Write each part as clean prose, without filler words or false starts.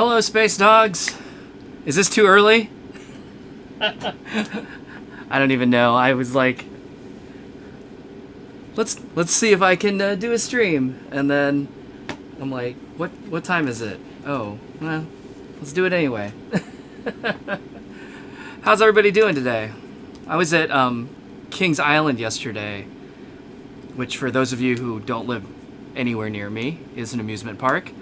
Hello, space dogs. Is this too early? I don't even know. I was like, let's see if I can do a stream, and then I'm like, what time is it? Oh, well, let's do it anyway. How's everybody doing today? I was at Kings Island yesterday, which for those of you who don't live anywhere near me is an amusement park.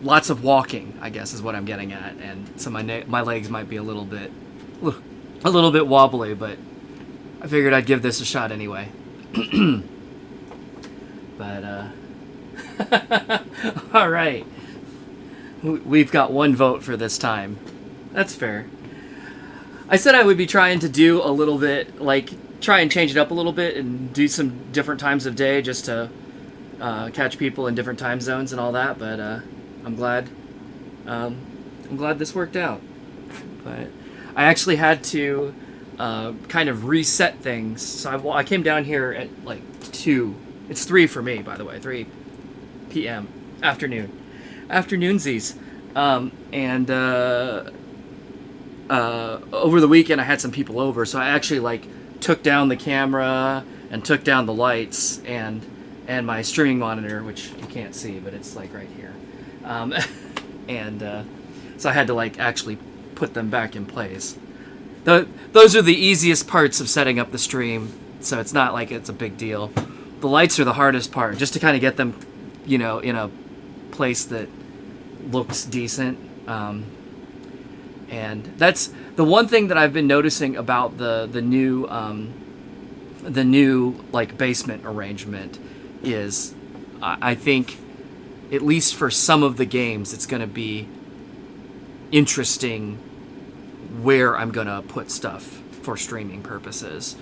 Lots of walking, I guess, is what I'm getting at, and so my legs might be a little bit wobbly, but I figured I'd give this a shot anyway. But all right, we've got one vote for this time. That's fair. I said I would be trying to do a little bit, like try and change it up a little bit and do some different times of day just to catch people in different time zones and all that, but I'm glad this worked out. But I actually had to kind of reset things. So I came down here at like 2. It's 3 for me, by the way, 3 p.m. Afternoonsies. And over the weekend I had some people over, so I actually like took down the camera and took down the lights and my streaming monitor, which you can't see, but it's like right here. So I had to like actually put them back in place. Those are the easiest parts of setting up the stream, so it's not like it's a big deal. The lights are the hardest part, just to kind of get them, in a place that looks decent. And that's the one thing that I've been noticing about the new like basement arrangement is I think, at least for some of the games, it's going to be interesting where I'm going to put stuff for streaming purposes.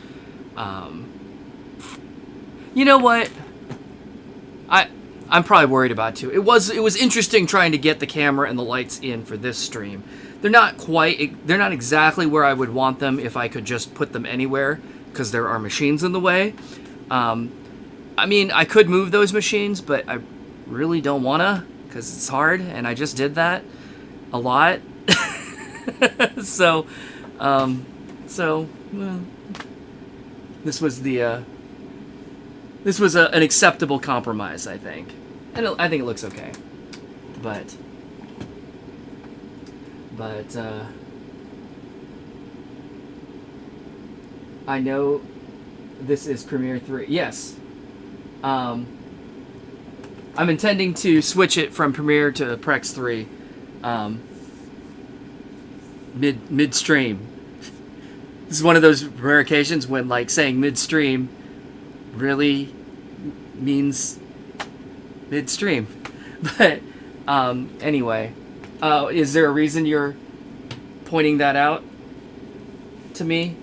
You know what? I'm probably worried about it too. It was interesting trying to get the camera and the lights in for this stream. They're not exactly where I would want them if I could just put them anywhere, because there are machines in the way. I mean, I could move those machines, but I really don't want to, because it's hard, and I just did that a lot. So this was an acceptable compromise, I think, and I think it looks okay. But I know this is Premiere 3. Yes. I'm intending to switch it from Premiere to Prex 3 midstream. This is one of those rare occasions when like saying midstream really means midstream. But anyway, is there a reason you're pointing that out to me?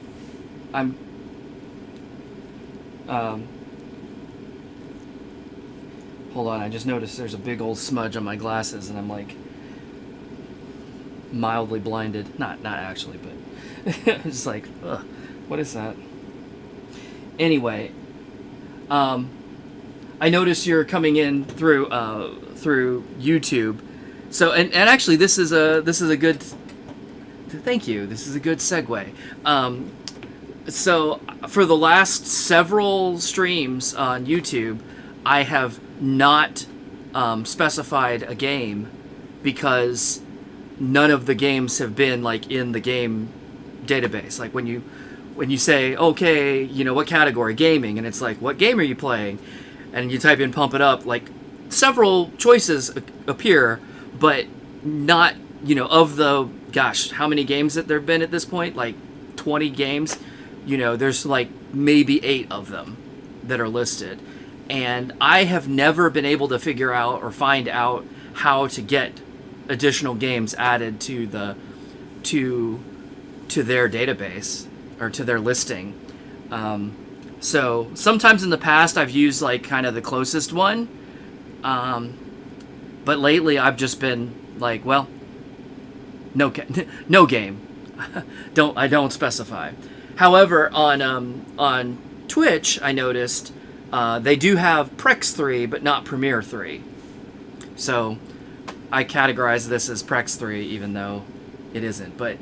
Hold on, I just noticed there's a big old smudge on my glasses, and I'm like mildly blinded. Not actually, but it's like, ugh, what is that? Anyway, I noticed you're coming in through YouTube. So and actually this is a good, thank you. This is a good segue. So for the last several streams on YouTube, I have not specified a game because none of the games have been like in the game database. Like when you say, okay, what category? Gaming, and it's like, what game are you playing? And you type in Pump It Up, like several choices appear, but not, of the, gosh, how many games that there have been at this point? Like 20 games. There's like maybe 8 of them that are listed. And I have never been able to figure out or find out how to get additional games added to their database or to their listing. So sometimes in the past I've used like kind of the closest one. But lately I've just been like, well, no game. I don't specify. However, on Twitch I noticed they do have Prex 3, but not Premiere 3. So I categorize this as Prex 3, even though it isn't. But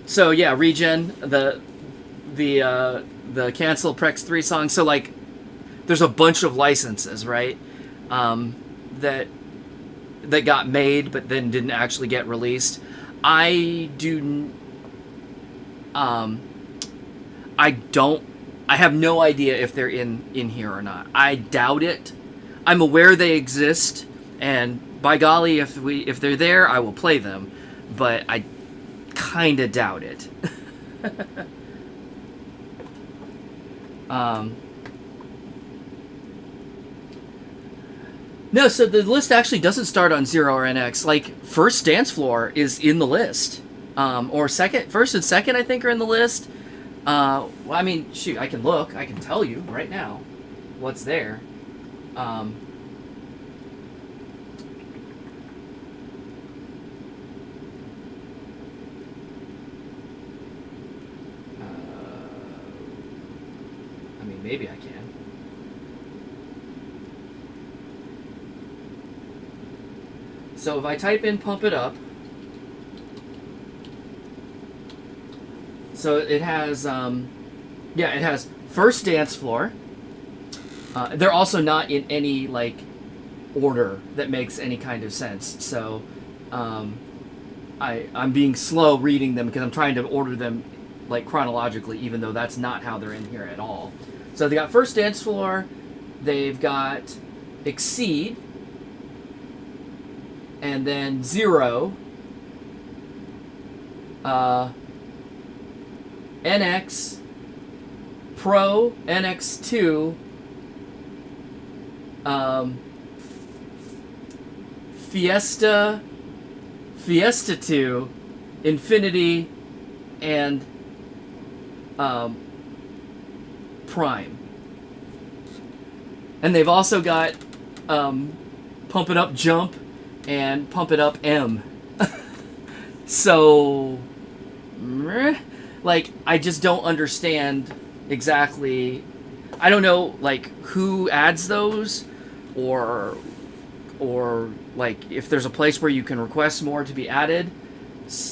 so yeah, regen the cancel Prex 3 song. So like, there's a bunch of licenses, right? That got made but then didn't actually get released. I have no idea if they're in here or not. I doubt it. I'm aware they exist, and by golly, if they're there, I will play them. But I kind of doubt it. No, so the list actually doesn't start on 0 or NX. Like, first dance floor is in the list. Or first and second, I think, are in the list. Well, I mean, shoot, I can look. I can tell you right now what's there. I mean, maybe I can. So if I type in Pump It Up, so it has, it has first dance floor. They're also not in any, like, order that makes any kind of sense. So I'm being slow reading them because I'm trying to order them, like, chronologically, even though that's not how they're in here at all. So they got first dance floor, they've got Exceed, and then 0, NX, Pro, NX2, Fiesta 2, Infinity, and Prime. And they've also got Pump It Up Jump and Pump It Up M. So, like, I just don't understand exactly. I don't know, like, who adds those, or like, if there's a place where you can request more to be added.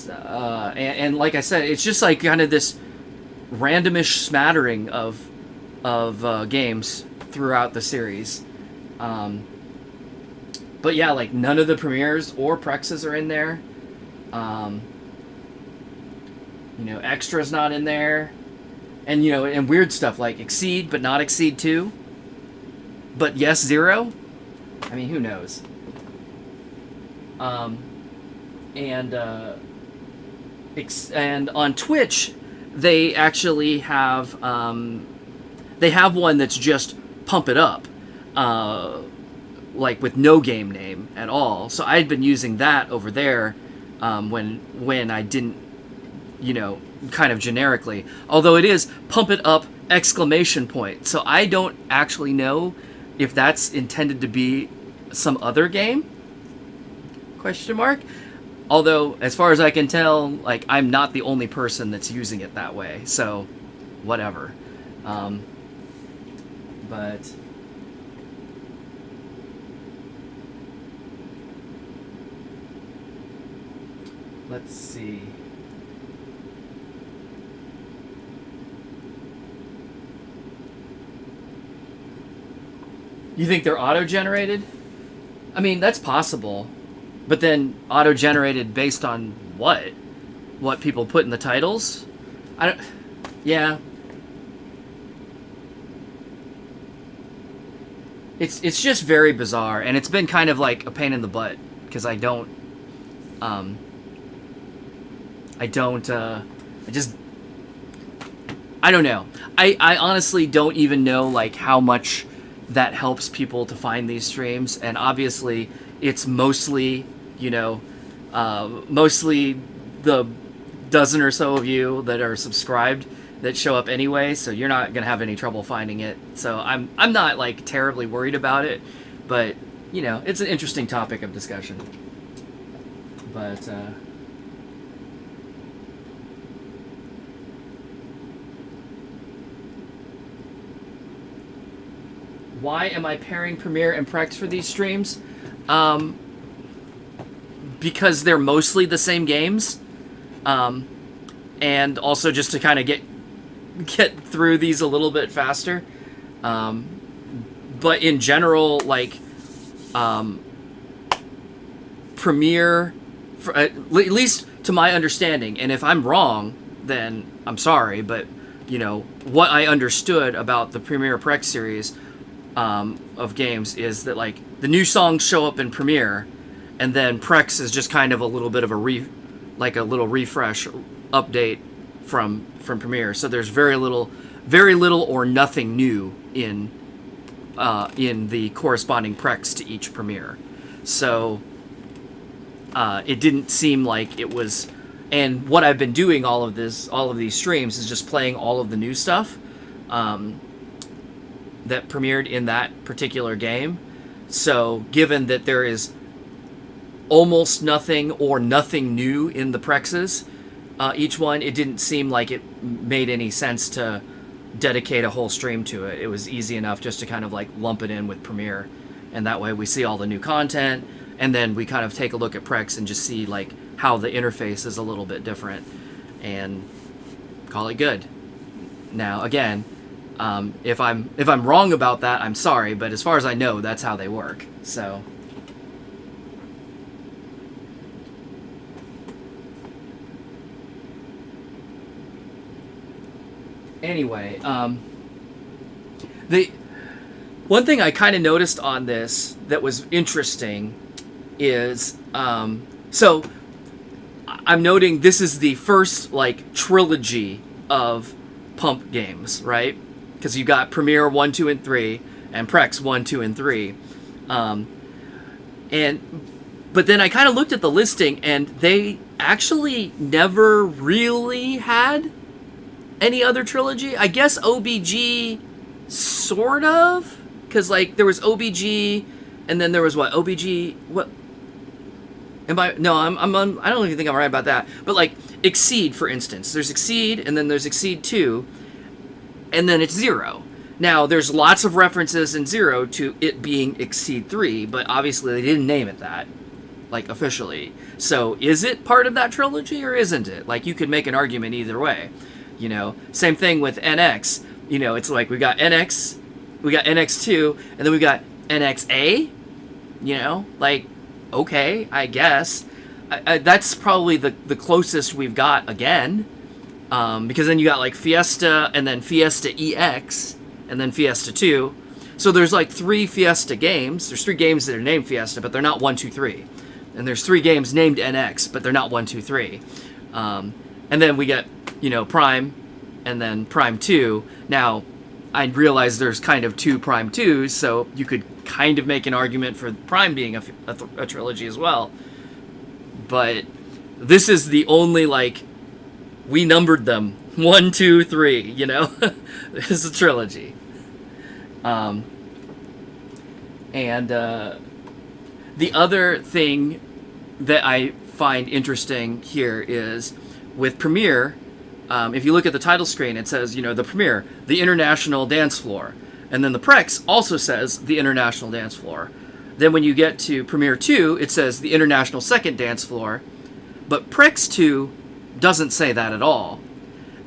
And like I said, it's just like kind of this randomish smattering of games throughout the series. But yeah, like, none of the premieres or Prexes are in there. Extra's not in there. And, and weird stuff like Exceed, but not Exceed 2. But yes, 0. I mean, who knows? And on Twitch, they actually have one that's just Pump It Up, like, with no game name at all. So I'd been using that over there when I didn't, kind of generically. Although it is Pump It Up ! So I don't actually know if that's intended to be some other game? ? Although, as far as I can tell, like, I'm not the only person that's using it that way. So, whatever. But let's see. You think they're auto-generated? I mean, that's possible. But then auto-generated based on what? What people put in the titles? Yeah. It's just very bizarre, and it's been kind of like a pain in the butt because I don't know. I honestly don't even know, like, how much that helps people to find these streams, and obviously it's mostly, mostly the dozen or so of you that are subscribed that show up anyway, so you're not gonna have any trouble finding it. So I'm not, like, terribly worried about it, but it's an interesting topic of discussion. But why am I pairing Premiere and Prex for these streams? Because they're mostly the same games, and also just to kind of get through these a little bit faster. But in general, like, Premiere, at least to my understanding, and if I'm wrong, then I'm sorry, but what I understood about the Premiere Prex series of games is that, like, the new songs show up in Premiere, and then Prex is just kind of a little bit of a little refresh update from Premiere. So there's very little or nothing new in the corresponding Prex to each Premiere. So it didn't seem like it was. And what I've been doing all of these streams is just playing all of the new stuff that premiered in that particular game. So given that there is almost nothing or nothing new in the Prexes, each one, it didn't seem like it made any sense to dedicate a whole stream to it. It was easy enough just to kind of like lump it in with Premiere, and that way we see all the new content, and then we kind of take a look at Prex and just see like how the interface is a little bit different, and call it good. Now again, if I'm wrong about that, I'm sorry, but as far as I know, that's how they work. So anyway, the one thing I kind of noticed on this that was interesting is, so I'm noting this is the first, like, trilogy of Pump games, right? Because you got Premiere 1, 2, and 3, and Prex 1, 2, and 3. But then I kind of looked at the listing, and they actually never really had any other trilogy. I guess OBG, sort of, because like there was OBG, and then there was what OBG. What am I? No, I'm I don't even think I'm right about that. But like Exceed, for instance, there's Exceed, and then there's Exceed 2, and then it's 0. Now there's lots of references in 0 to it being Exceed 3, but obviously they didn't name it that, like, officially. So is it part of that trilogy or isn't it? Like, you could make an argument either way. Same thing with NX. It's like we got NX, we got NX2, and then we got NXA. Like, okay, I guess. That's probably the closest we've got again. Because then you got like Fiesta, and then Fiesta EX, and then Fiesta 2. So there's like 3 Fiesta games. There's 3 games that are named Fiesta, but they're not 1, 2, 3. And there's 3 games named NX, but they're not 1, 2, 3. And then we get, Prime, and then Prime 2. Now, I realize there's kind of 2 Prime 2s, so you could kind of make an argument for Prime being a trilogy as well. But this is the only, like, we numbered them 1, 2, 3, This is a trilogy. And the other thing that I find interesting here is with Premiere, if you look at the title screen, it says, the Premiere, the International Dance Floor. And then the Prex also says the International Dance Floor. Then when you get to Premiere 2, it says the International Second Dance Floor. But Prex 2 doesn't say that at all.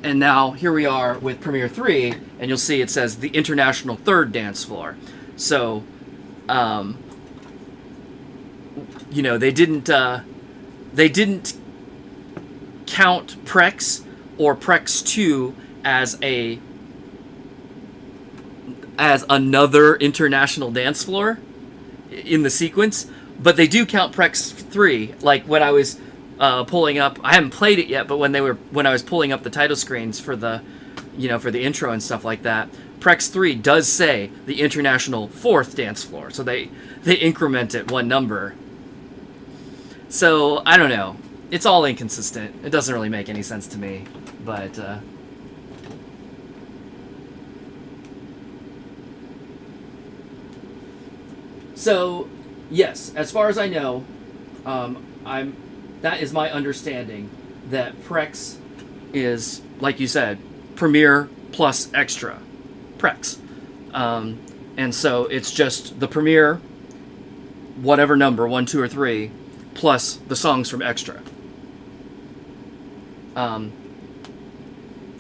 And now here we are with Premiere 3, and you'll see it says the International Third Dance Floor. So, they didn't count Prex or Prex 2 as another international dance floor in the sequence, but they do count Prex 3. Like when I was pulling up, I haven't played it yet, but when I was pulling up the title screens for the intro and stuff like that, Prex 3 does say the International Fourth Dance Floor, so they increment it 1 number. So I don't know. It's all inconsistent. It doesn't really make any sense to me, but so yes, as far as I know, that is my understanding, that Prex is, like you said, Premiere plus Extra Prex. And so it's just the premiere, whatever number, 1, 2, or 3, plus the songs from Extra.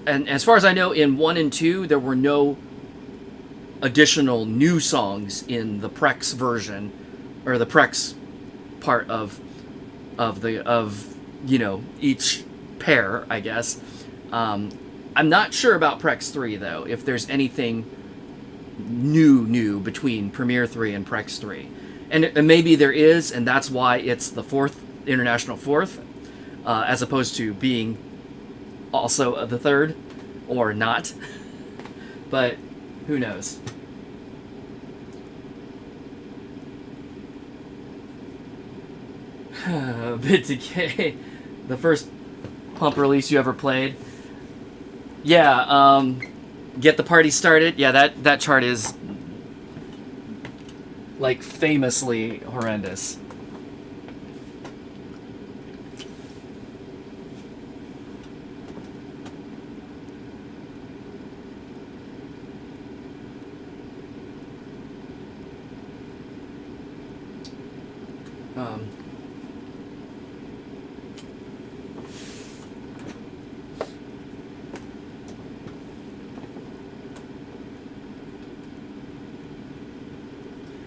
And as far as I know, in 1 and 2, there were no additional new songs in the Prex version, or the Prex part of each pair, I guess. I'm not sure about Prex 3 though, if there's anything new between Premiere 3 and Prex 3. And maybe there is, and that's why it's the international fourth, as opposed to being also the third, or not. But who knows? Bit Decay, the first pump release you ever played. Yeah, Get the Party Started. Yeah, that chart is like famously horrendous.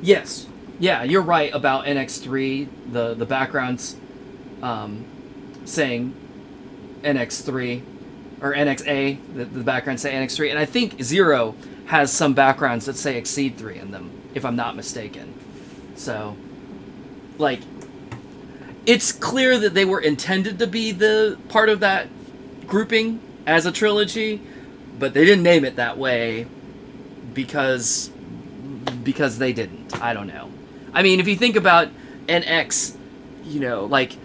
Yes. Yeah, you're right about NX3. The backgrounds saying NX3 or NXA. The backgrounds say NX3, and I think 0 has some backgrounds that say Exceed 3 in them, if I'm not mistaken. So, like, it's clear that they were intended to be the part of that grouping as a trilogy, but they didn't name it that way because they didn't. I don't know. I mean, if you think about NX, like,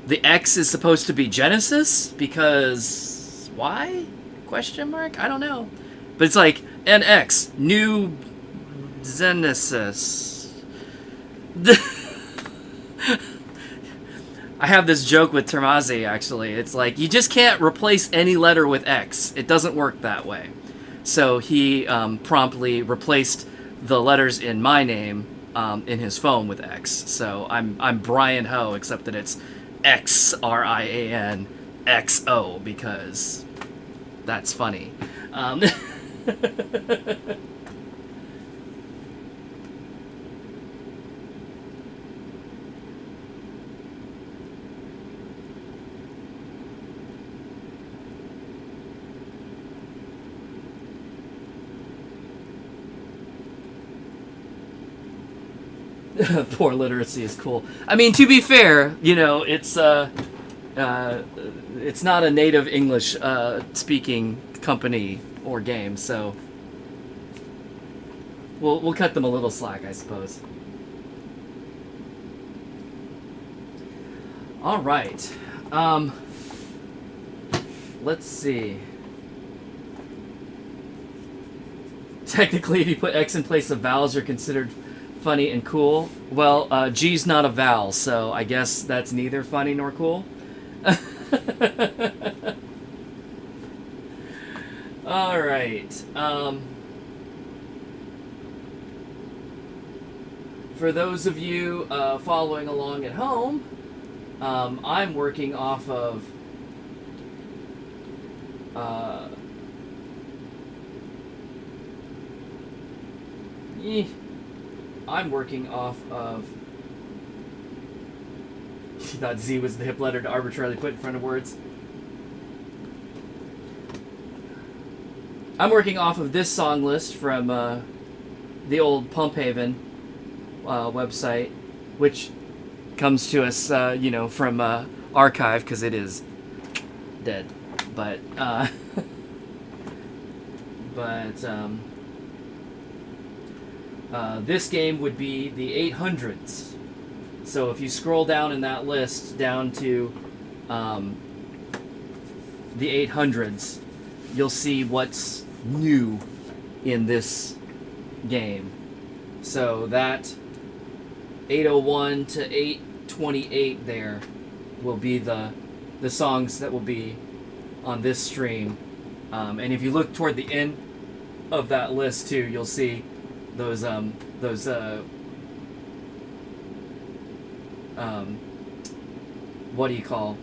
the X is supposed to be Genesis, because why? Question mark? I don't know. But it's like, NX, New Genesis. I have this joke with Termazi, actually. It's like, you just can't replace any letter with X. It doesn't work that way. So he promptly replaced the letters in my name in his phone with X. So I'm Brian Ho, except that it's XRIANXO, because that's funny. Poor literacy is cool. I mean, to be fair, it's not a native English speaking company or game, so we'll cut them a little slack, I suppose. All right. Let's see. Technically, if you put X in place of vowels, you're considered funny and cool. Well, G's not a vowel, so I guess that's neither funny nor cool. All right. For those of you following along at home, I'm working off of I'm working off of... You thought Z was the hip letter to arbitrarily put in front of words? I'm working off of this song list from the old Pump Haven website, which comes to us, from archive, because it is dead. But, this game would be the 800s. So if you scroll down in that list down to the 800s, you'll see what's new in this game. So that 801 to 828 there will be the songs that will be on this stream. And if you look toward the end of that list too, you'll see those what do you call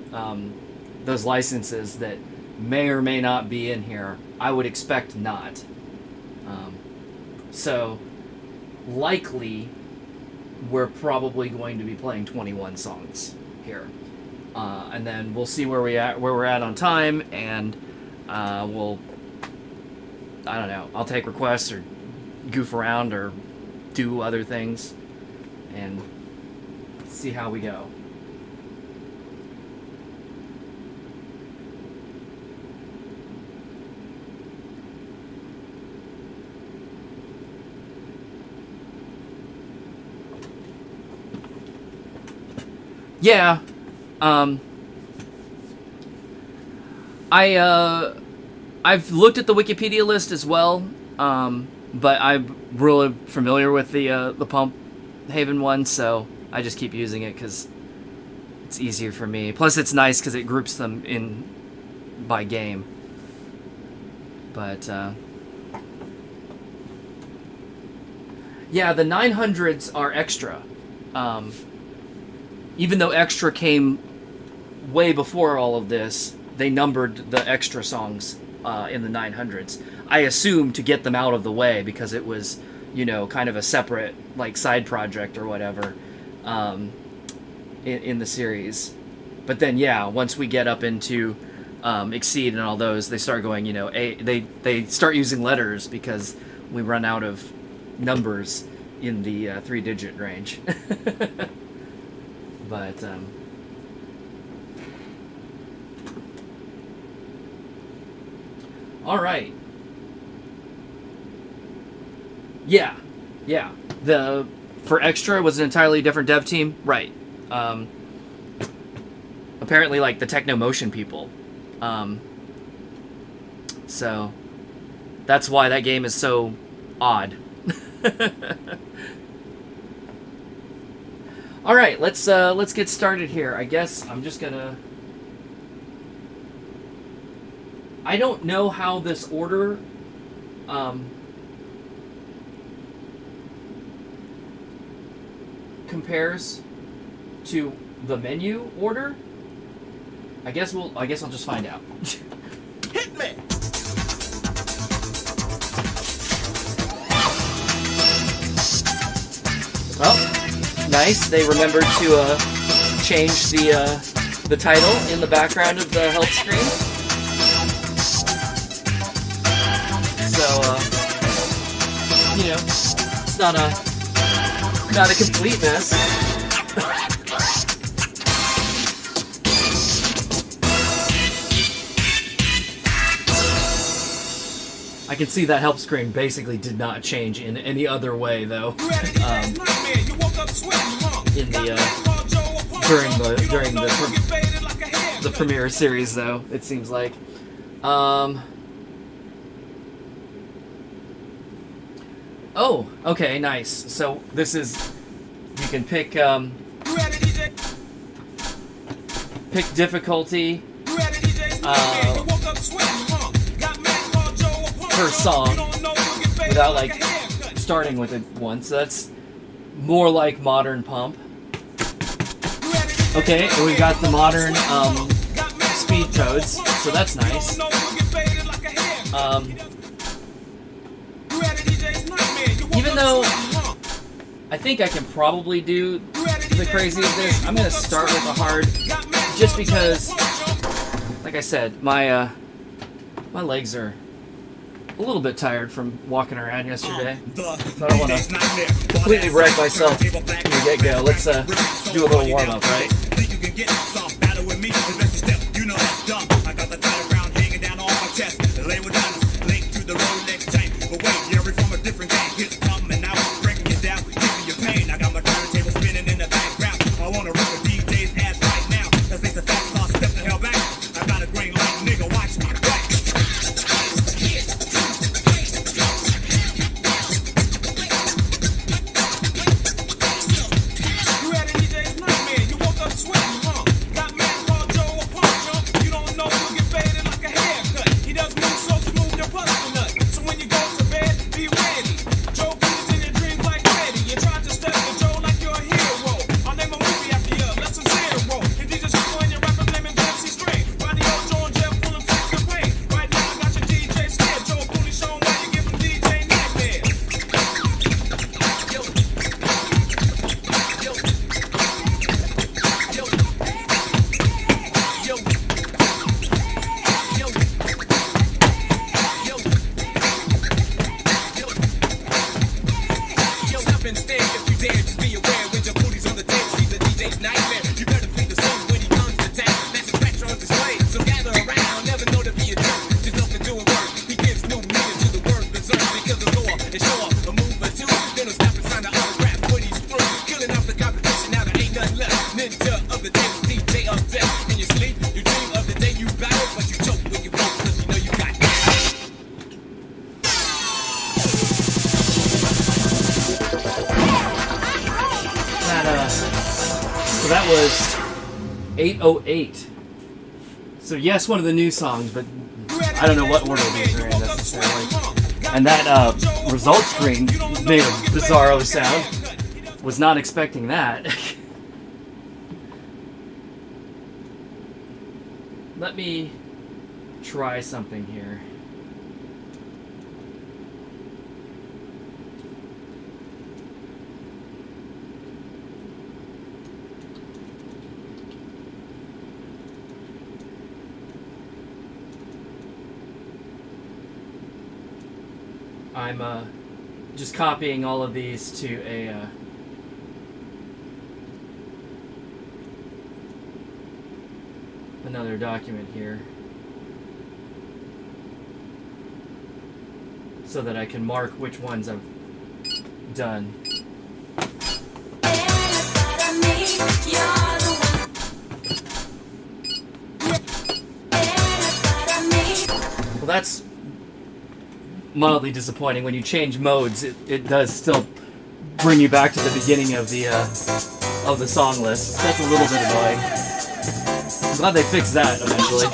those licenses that may or may not be in here. I would expect not. So likely we're probably going to be playing 21 songs here, and then we'll see where we're at on time, and we'll, I don't know, I'll take requests or goof around or do other things and see how we go. Yeah, I've looked at the Wikipedia list as well, but I'm really familiar with the Pump Haven one, so I just keep using it because it's easier for me. Plus, it's nice because it groups them in by game. But yeah, the 900s are extra. Even though extra came way before all of this, they numbered the extra songs in the 900s. I assume to get them out of the way because it was, you know, kind of a separate like side project or whatever in the series. But then, yeah, once we get up into Exceed and all those, they start going, you know, they start using letters because we run out of numbers in the 3-digit range. But all right. Yeah. For extra was an entirely different dev team, right? Apparently, like the Techno Motion people. So that's why that game is so odd. All right, let's get started here. I guess I'm just gonna. I don't know how this order compares to the menu order. I guess I'll just find out. Hit me. Well. Nice. They remembered to change the title in the background of the help screen. So you know, it's not a complete mess. I can see that help screen basically did not change in any other way though. In the during the premiere series though, it seems like. Oh, okay, nice. So this is, you can pick difficulty per song without like starting with it once. So that's more like modern Pump. Okay, and we've got the modern speed codes, so that's nice. Even though I think I can probably do the crazy of this, I'm gonna start with the hard, just because, like I said, my legs are a little bit tired from walking around yesterday, so I don't want to completely wreck myself from the get-go. Let's do a little warm-up, right? Joe up and stare if you dare. Just be aware when your booty's on the table. He's a DJ's nightmare. You better play the song when he comes to town. That's his pressure on display. So gather around, never know to be a jerk. Just know for doing work. He gives new meaning to the word berserk because of law and show off a move or two. Then he'll stop and sign the autograph when he's through. Killing off the competition, now there ain't nothing left. Ninja of the table, DJ of death. In your sleep, you dream of the day you battle, but you choke when you won't because you know you got that. So that was 808. So yes, one of the new songs, but I don't know what order these are in necessarily. And that result screen made a bizarro sound. Was not expecting that. Let me try something here. I'm just copying all of these to a another document here so that I can mark which ones I've done. Well, that's mildly disappointing. When you change modes, it does still bring you back to the beginning of the song list. That's a little bit annoying. I'm glad they fixed that eventually.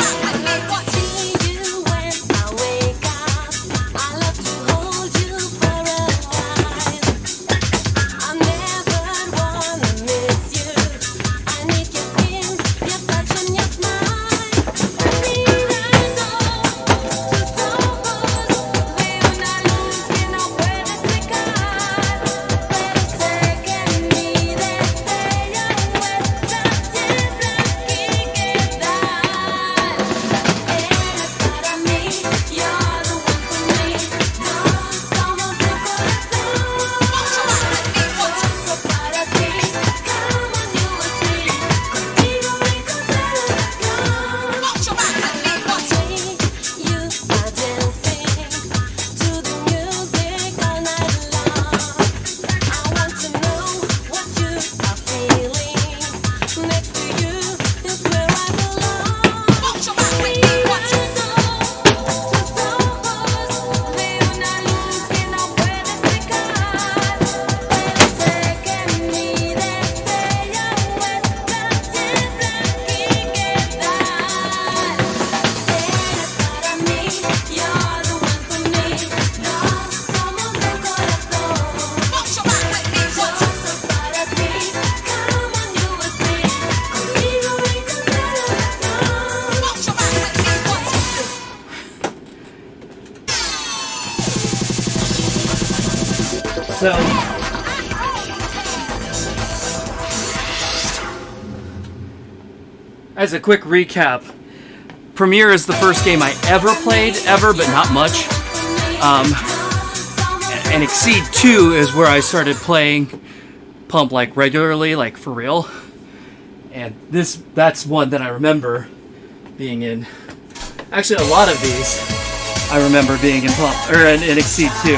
So, as a quick recap, Premiere is the first game I ever played, but not much. And Exceed 2 is where I started playing Pump like regularly, like for real. And that's one that I remember being in. Actually, a lot of these I remember being in Pump, or in Exceed 2.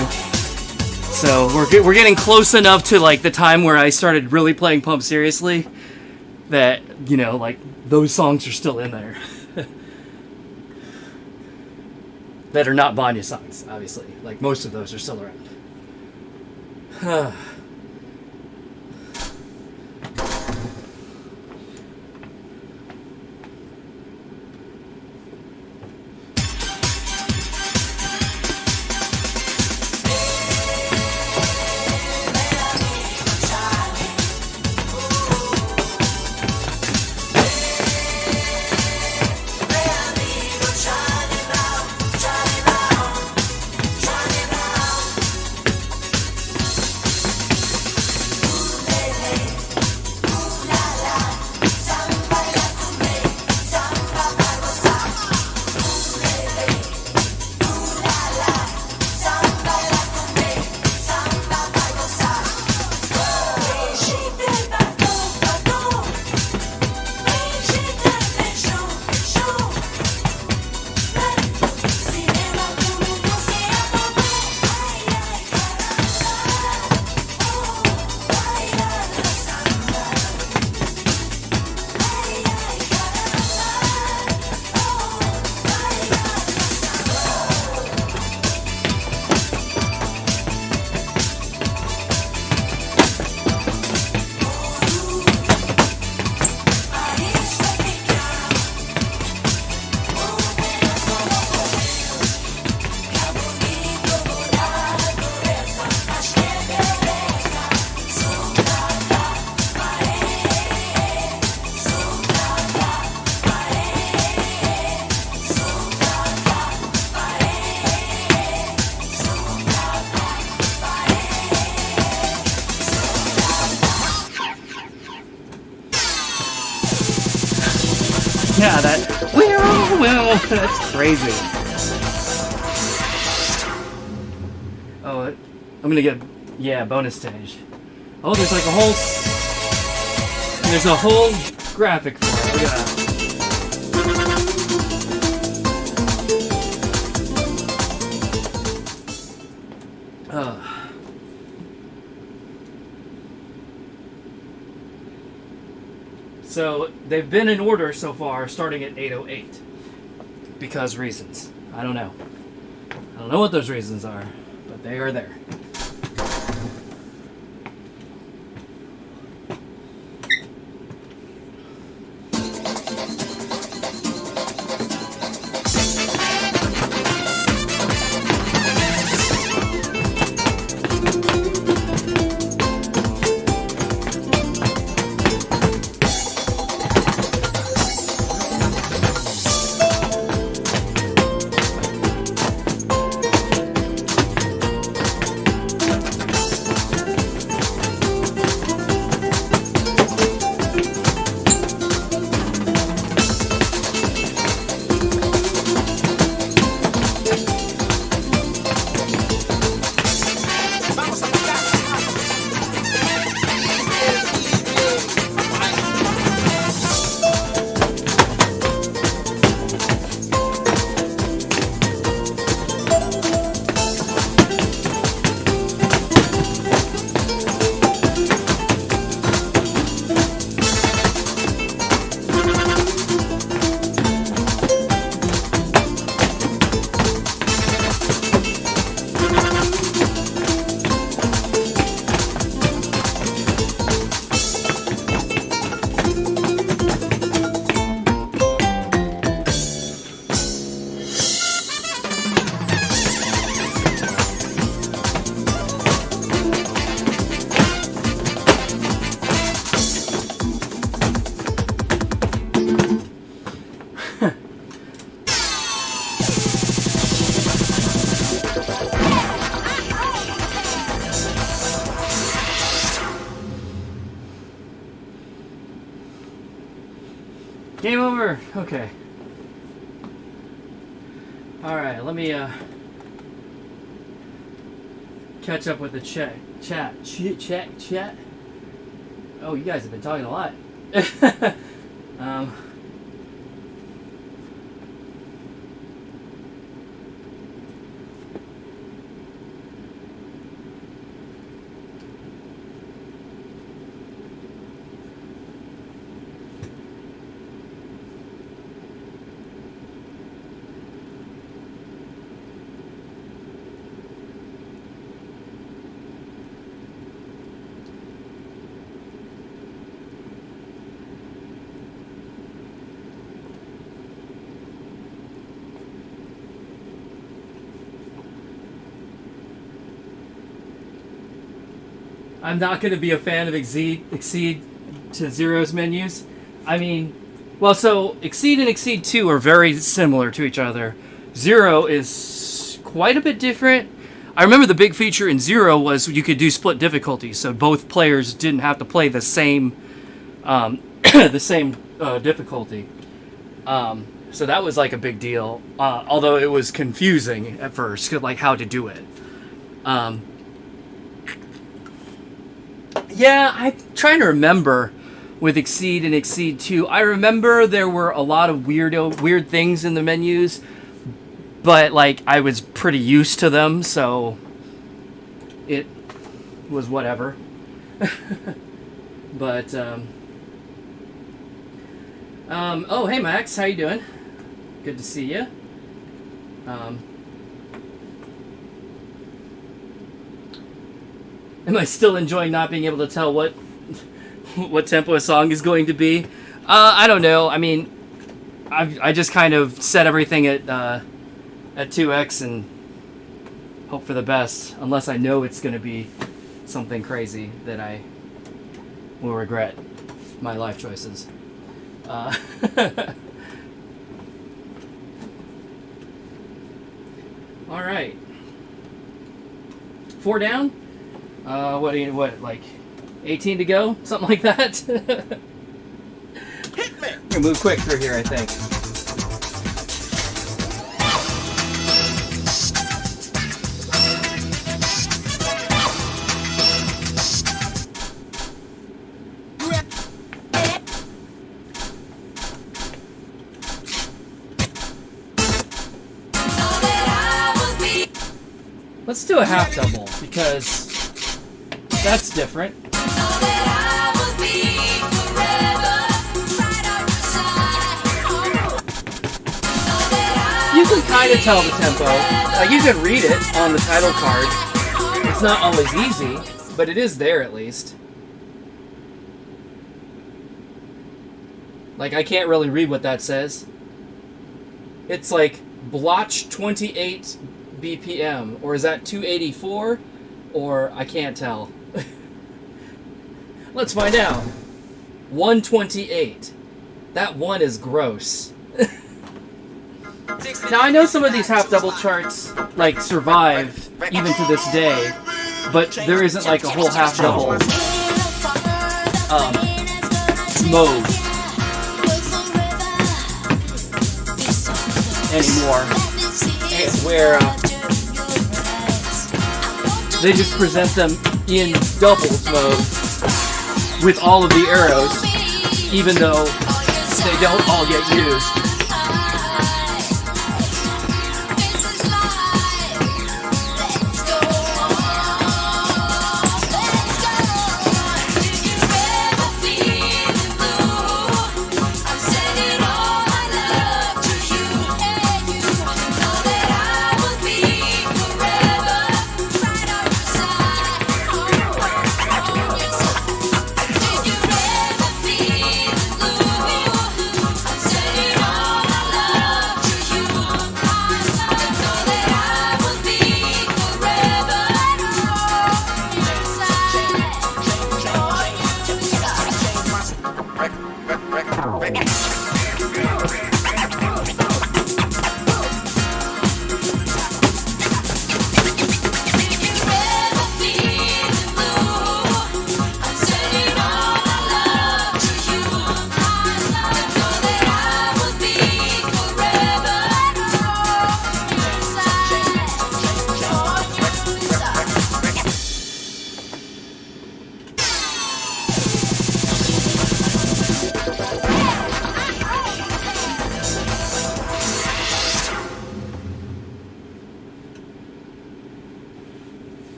So we're getting close enough to like the time where I started really playing Pump seriously that, you know, like those songs are still in there. That are not Vanya songs, obviously. Like most of those are still around. well, that's crazy. Oh, I'm gonna get, yeah, bonus stage. Oh, there's like a whole, there's a whole graphic for it. Look at that. So they've been in order so far, starting at 8:08, because reasons. I don't know. I don't know what those reasons are, but they are there. Game over. Okay. All right. Let me catch up with the chat. Oh, you guys have been talking a lot. I'm not going to be a fan of Exceed to Zero's menus. I mean, well, so Exceed and Exceed 2 are very similar to each other. Zero is quite a bit different. I remember the big feature in Zero was you could do split difficulty, so both players didn't have to play the same difficulty. So that was like a big deal, although it was confusing at first, like how to do it. Yeah, I'm trying to remember with Exceed and Exceed 2. I remember there were a lot of weird things in the menus, but like I was pretty used to them, so it was whatever. But oh, hey Max, how you doing? Good to see you. Am I still enjoying not being able to tell what tempo a song is going to be? I don't know. I mean, I just kind of set everything at 2x and hope for the best, unless I know it's going to be something crazy that I will regret my life choices. All right. 4 down? What, like 18 to go? Something like that? Hit me! I'm gonna move quick through here, I think. Let's do a half double because that's different. You can kind of tell the tempo. Like you can read it on the title card. It's not always easy, but it is there at least. Like I can't really read what that says. It's like blotch 28 BPM, or is that 284? Or I can't tell. Let's find out. 128. That one is gross. Now I know some of these half double charts like survive even to this day, but there isn't like a whole half double mode anymore, where they just present them in doubles mode with all of the arrows, even though they don't all get used.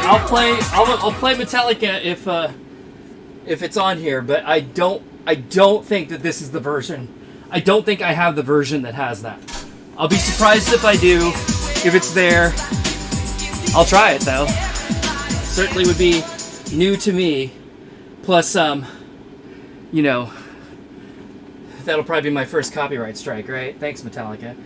I'll play Metallica if it's on here, but I don't think that this is the version. I don't think I have the version that has that. I'll be surprised if I do. If it's there, I'll try it though. Certainly would be new to me. Plus, you know, that'll probably be my first copyright strike, right? Thanks, Metallica.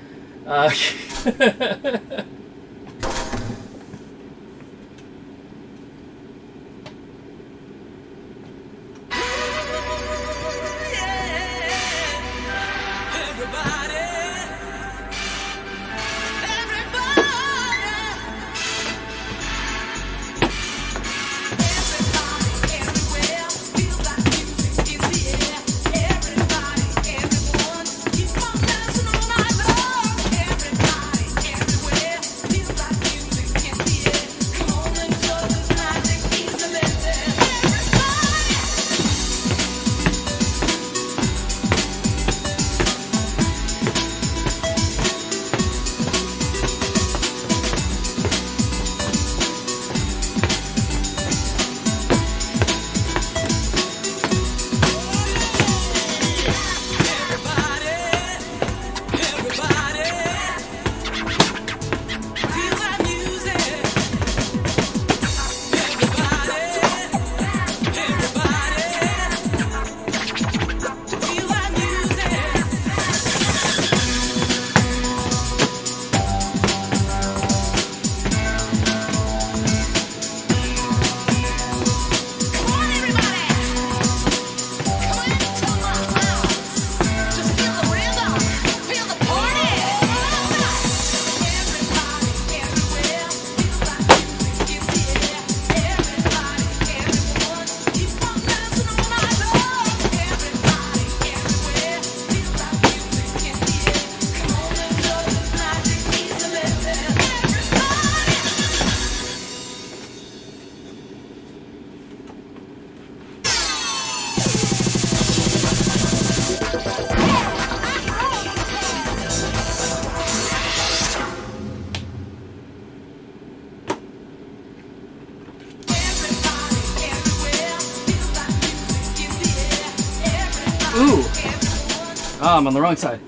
I'm on the wrong side.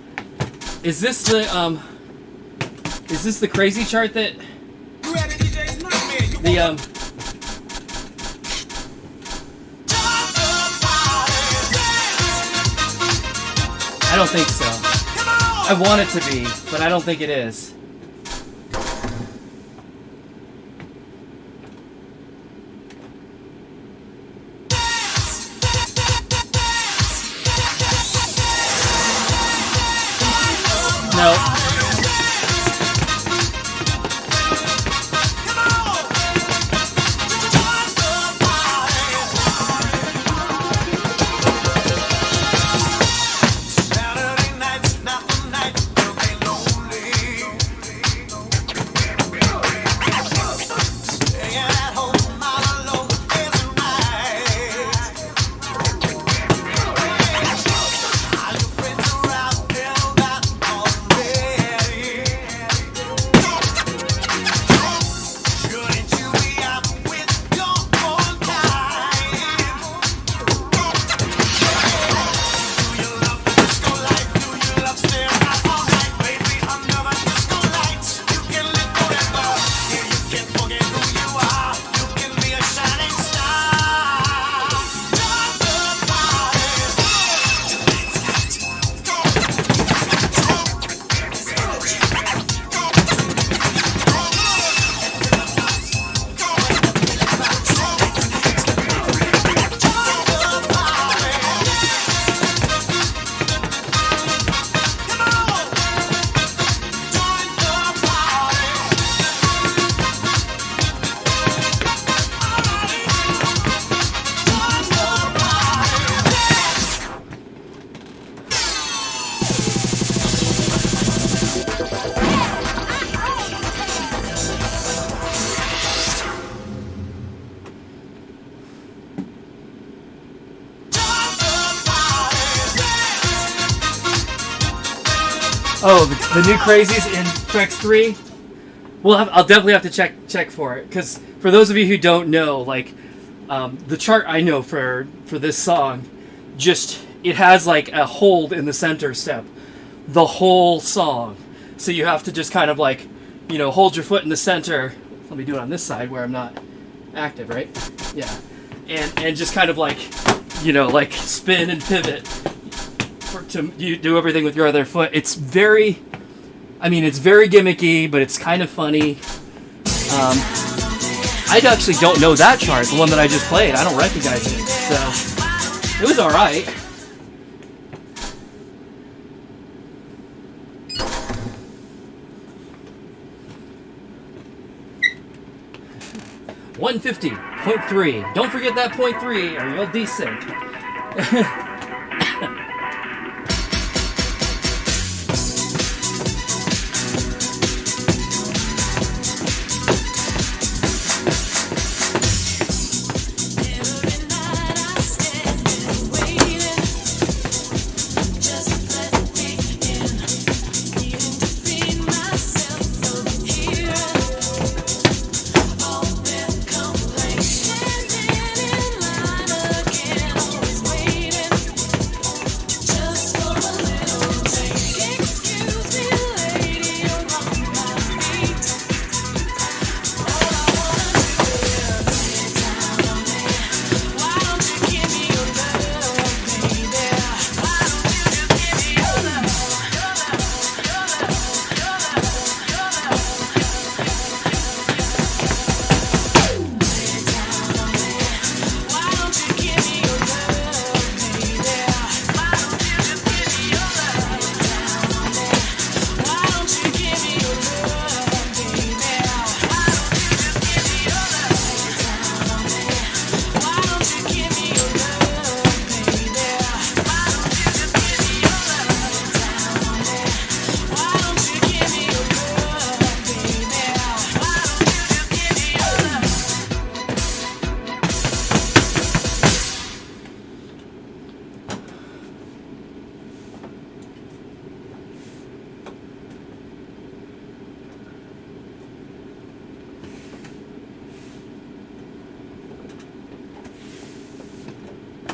Is this the crazy chart that You had a DJ's nightmare. You the I don't think so. I want it to be, but I don't think it is. No. Saturday night's not the night to be lonely. Staying at home all alone isn't right. All your friends around tell that already. Shouldn't you be out with your own kind? Do you love the disco life? Do you love staying out all night? Baby, under the disco lights, you can live forever. Yeah, you can forget who you are. You can be a shining star. Join the party. Oh, the new crazies in Prex 3. I'll definitely have to check for it, because for those of you who don't know, like the chart I know for this song, just it has like a hold in the center step, the whole song. So you have to just kind of like, hold your foot in the center. Let me do it on this side where I'm not active, right? Yeah, and just kind of like, like spin and pivot. You do everything with your other foot. It's very gimmicky, but it's kind of funny. I actually don't know that chart, the one that I just played. I don't recognize it, so it was all right. $150.3. Don't forget that .3, or you'll desync.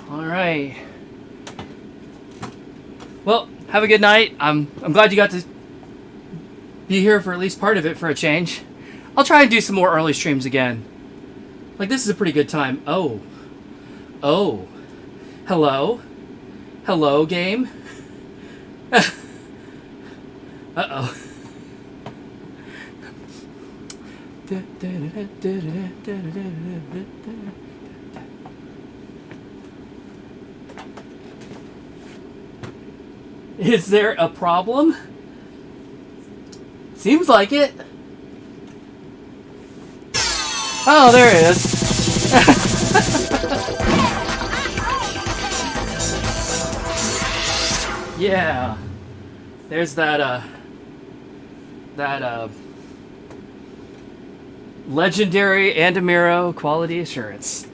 All right. Well, have a good night. I'm glad you got to be here for at least part of it for a change. I'll try and do some more early streams again. Like, this is a pretty good time. Oh. Hello? Hello, game? Uh-oh. Is there a problem? Seems like it. Oh, there it is. Yeah. There's that legendary Andamiro quality assurance.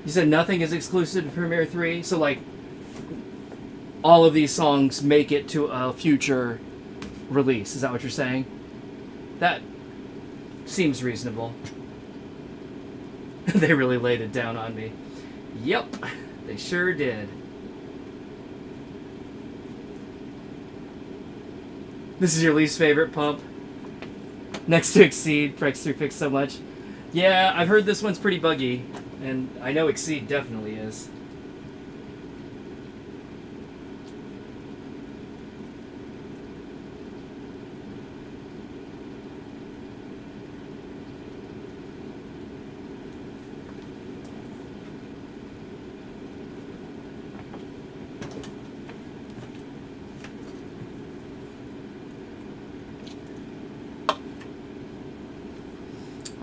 You said nothing is exclusive to Premiere 3, so like all of these songs make it to a future release. Is that what you're saying? That seems reasonable. They really laid it down on me. Yep, they sure did. This is your least favorite pump? Next to Exceed, Prex 3 fixed so much. Yeah, I've heard this one's pretty buggy. And I know Exceed definitely is.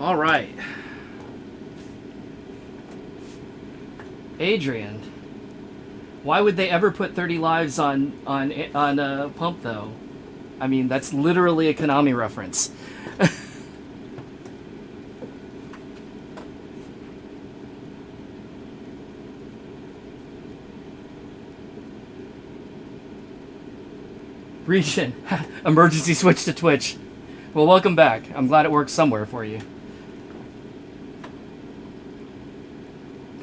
All right. Adrian, why would they ever put 30 lives on Pump though? I mean, that's literally a Konami reference. Region, emergency switch to Twitch. Well, welcome back. I'm glad it works somewhere for you.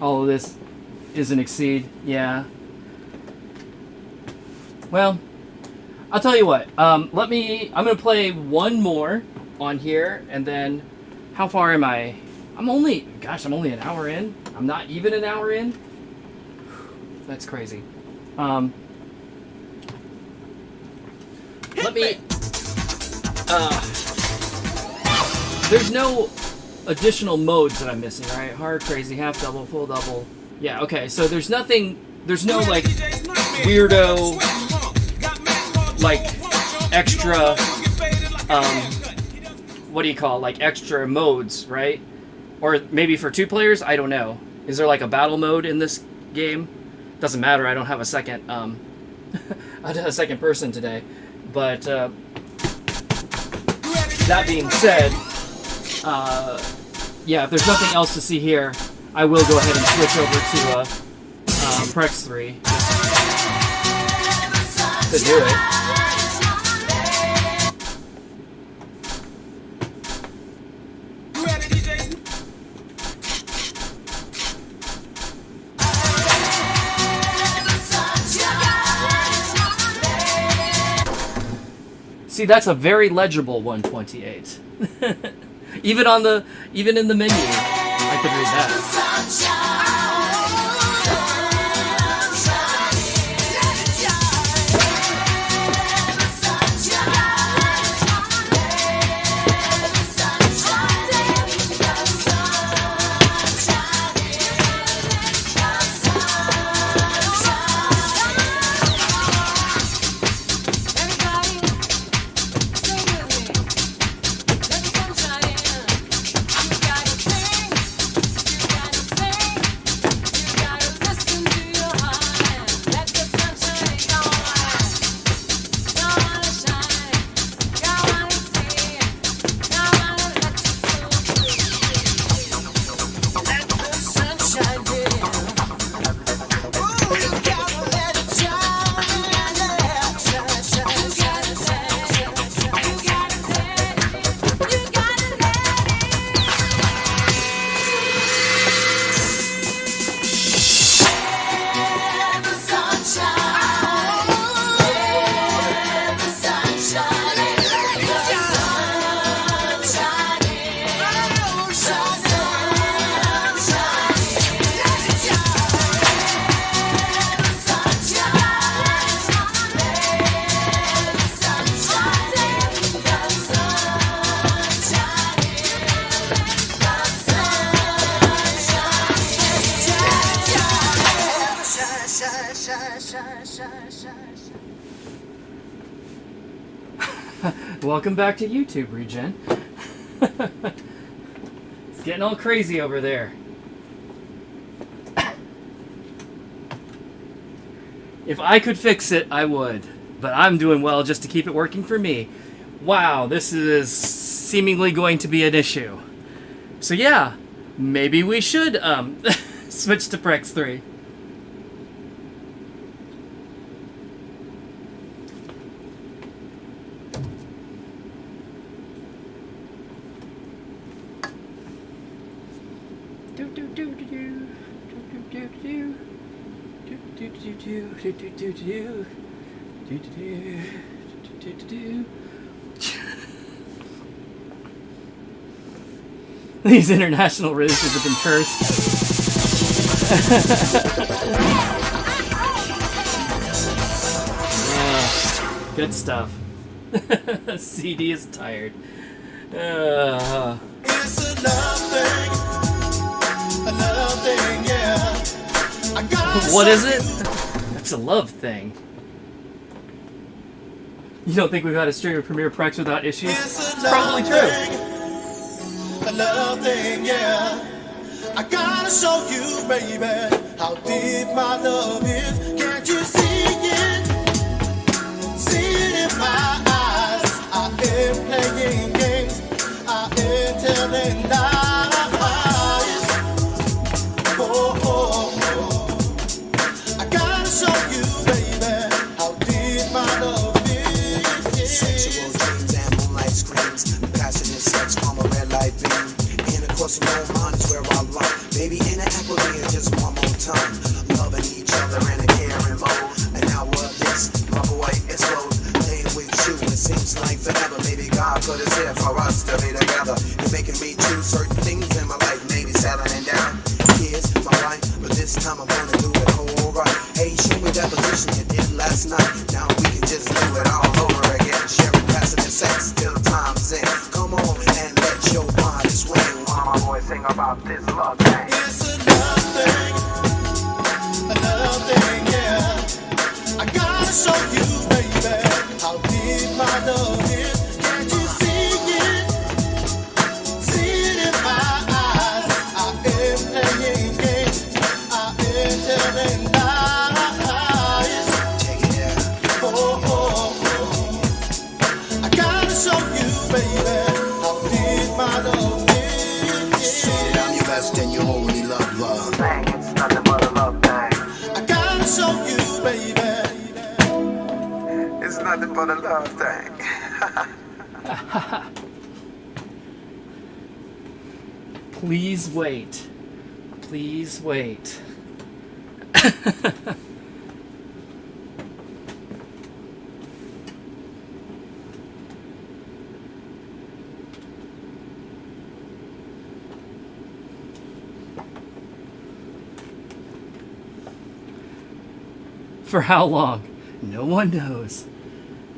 All of this isn't Exceed, yeah. Well, I'll tell you what. I'm gonna play one more on here, and then how far am I? I'm only an hour in. I'm not even an hour in. That's crazy. There's no additional modes that I'm missing, right? Hard, crazy, half double, full double. Yeah, okay, so there's no like weirdo like extra what do you call, like extra modes, right? Or maybe for 2 players, I don't know. Is there like a battle mode in this game? Doesn't matter, I don't have a second I don't have a second person today. But that being said, yeah, if there's nothing else to see here, I will go ahead and switch over to Prex 3 to do it. See, that's a very legible 128. Even in the menu, I could read that. Welcome back to YouTube, Regen. It's getting all crazy over there. If I could fix it, I would. But I'm doing well just to keep it working for me. Wow, this is seemingly going to be an issue. So yeah, maybe we should switch to Prex 3. These international releases have been cursed. Good stuff. CD is tired. It's a love thing, yeah. I gotta What is show it? you. It's a love thing. You don't think we've had a stream of Premiere Prex without issues? It's a Probably love true. thing, a love thing, yeah. I gotta show you, baby, how deep my love is. Can't you see it? See it in my eyes. I am playing games. I am telling lies. Oh, oh, oh. I gotta show you, baby, how deep my love is. Sexual dreams and moonlight screams. Passionate sex from a red light beam. In a course of no mind is where I love. Baby, in an equity and just one more time. Loving each other in a caring mode. And now what this, my boy, is slow. Playing with you, it seems like forever. Maybe God put us here for us to be together. You're making me choose certain things in my life. Maybe settling down. Here's my life, but this time I'm gonna do it all right. Hey, show me that position you did last night. Now we can just do it all over again. Sharing passionate sex till the time's in. Come on and let your body swing while my boys sing about this love thing. It's a love thing, yeah. I gotta show you, baby, how deep my love is. Can't you see it? See it in my eyes. I am playing games. I am telling lies. Check it out. Oh, oh, oh. I gotta show you, baby, how deep my love is. Shit, I'm your best and your only love. Thing, it's nothing but a love thing. I gotta show you, baby. It's nothing but a love thing. Please wait. Please wait. For how long? No one knows.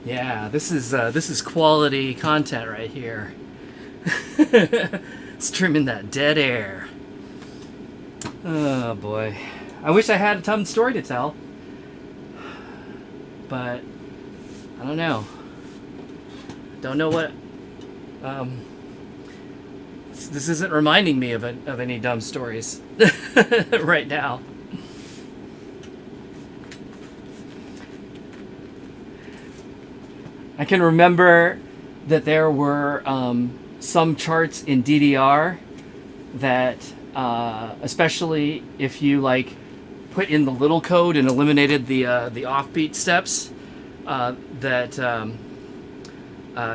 Yeah, this is quality content right here. Streaming that dead air. Oh boy. I wish I had a ton story to tell. But I don't know. Don't know what this isn't reminding me of any dumb stories right now. I can remember that there were some charts in DDR that, especially if you like put in the little code and eliminated the offbeat steps, that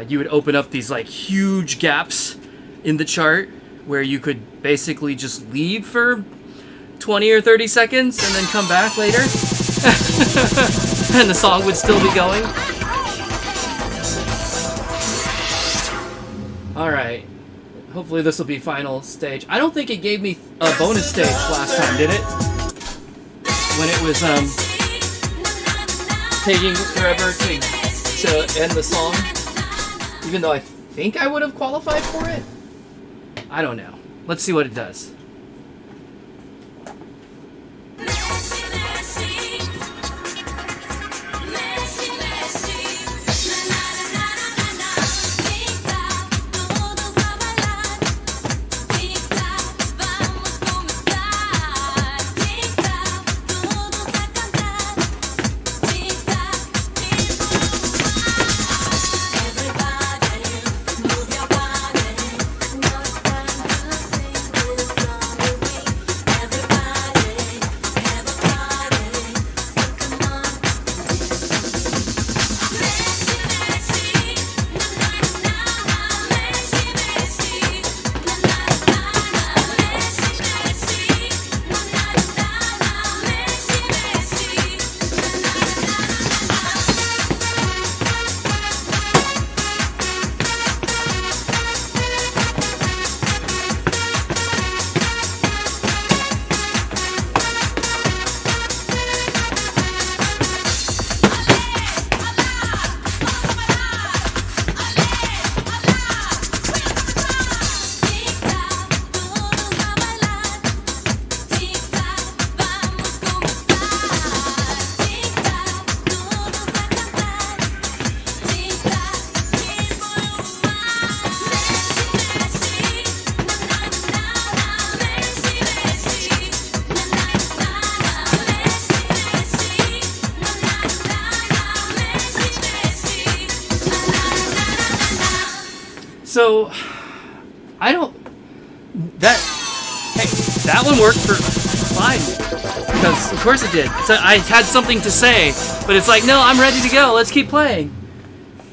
you would open up these like huge gaps in the chart where you could basically just leave for 20 or 30 seconds and then come back later, and the song would still be going. Alright, hopefully this will be final stage. I don't think it gave me a bonus stage last time, did it? When it was taking forever to end the song. Even though I think I would have qualified for it? I don't know. Let's see what it does. Nothing I see So, I don't... Hey, that one worked for fine. Because, of course it did. So I had something to say, but it's like, no, I'm ready to go. Let's keep playing.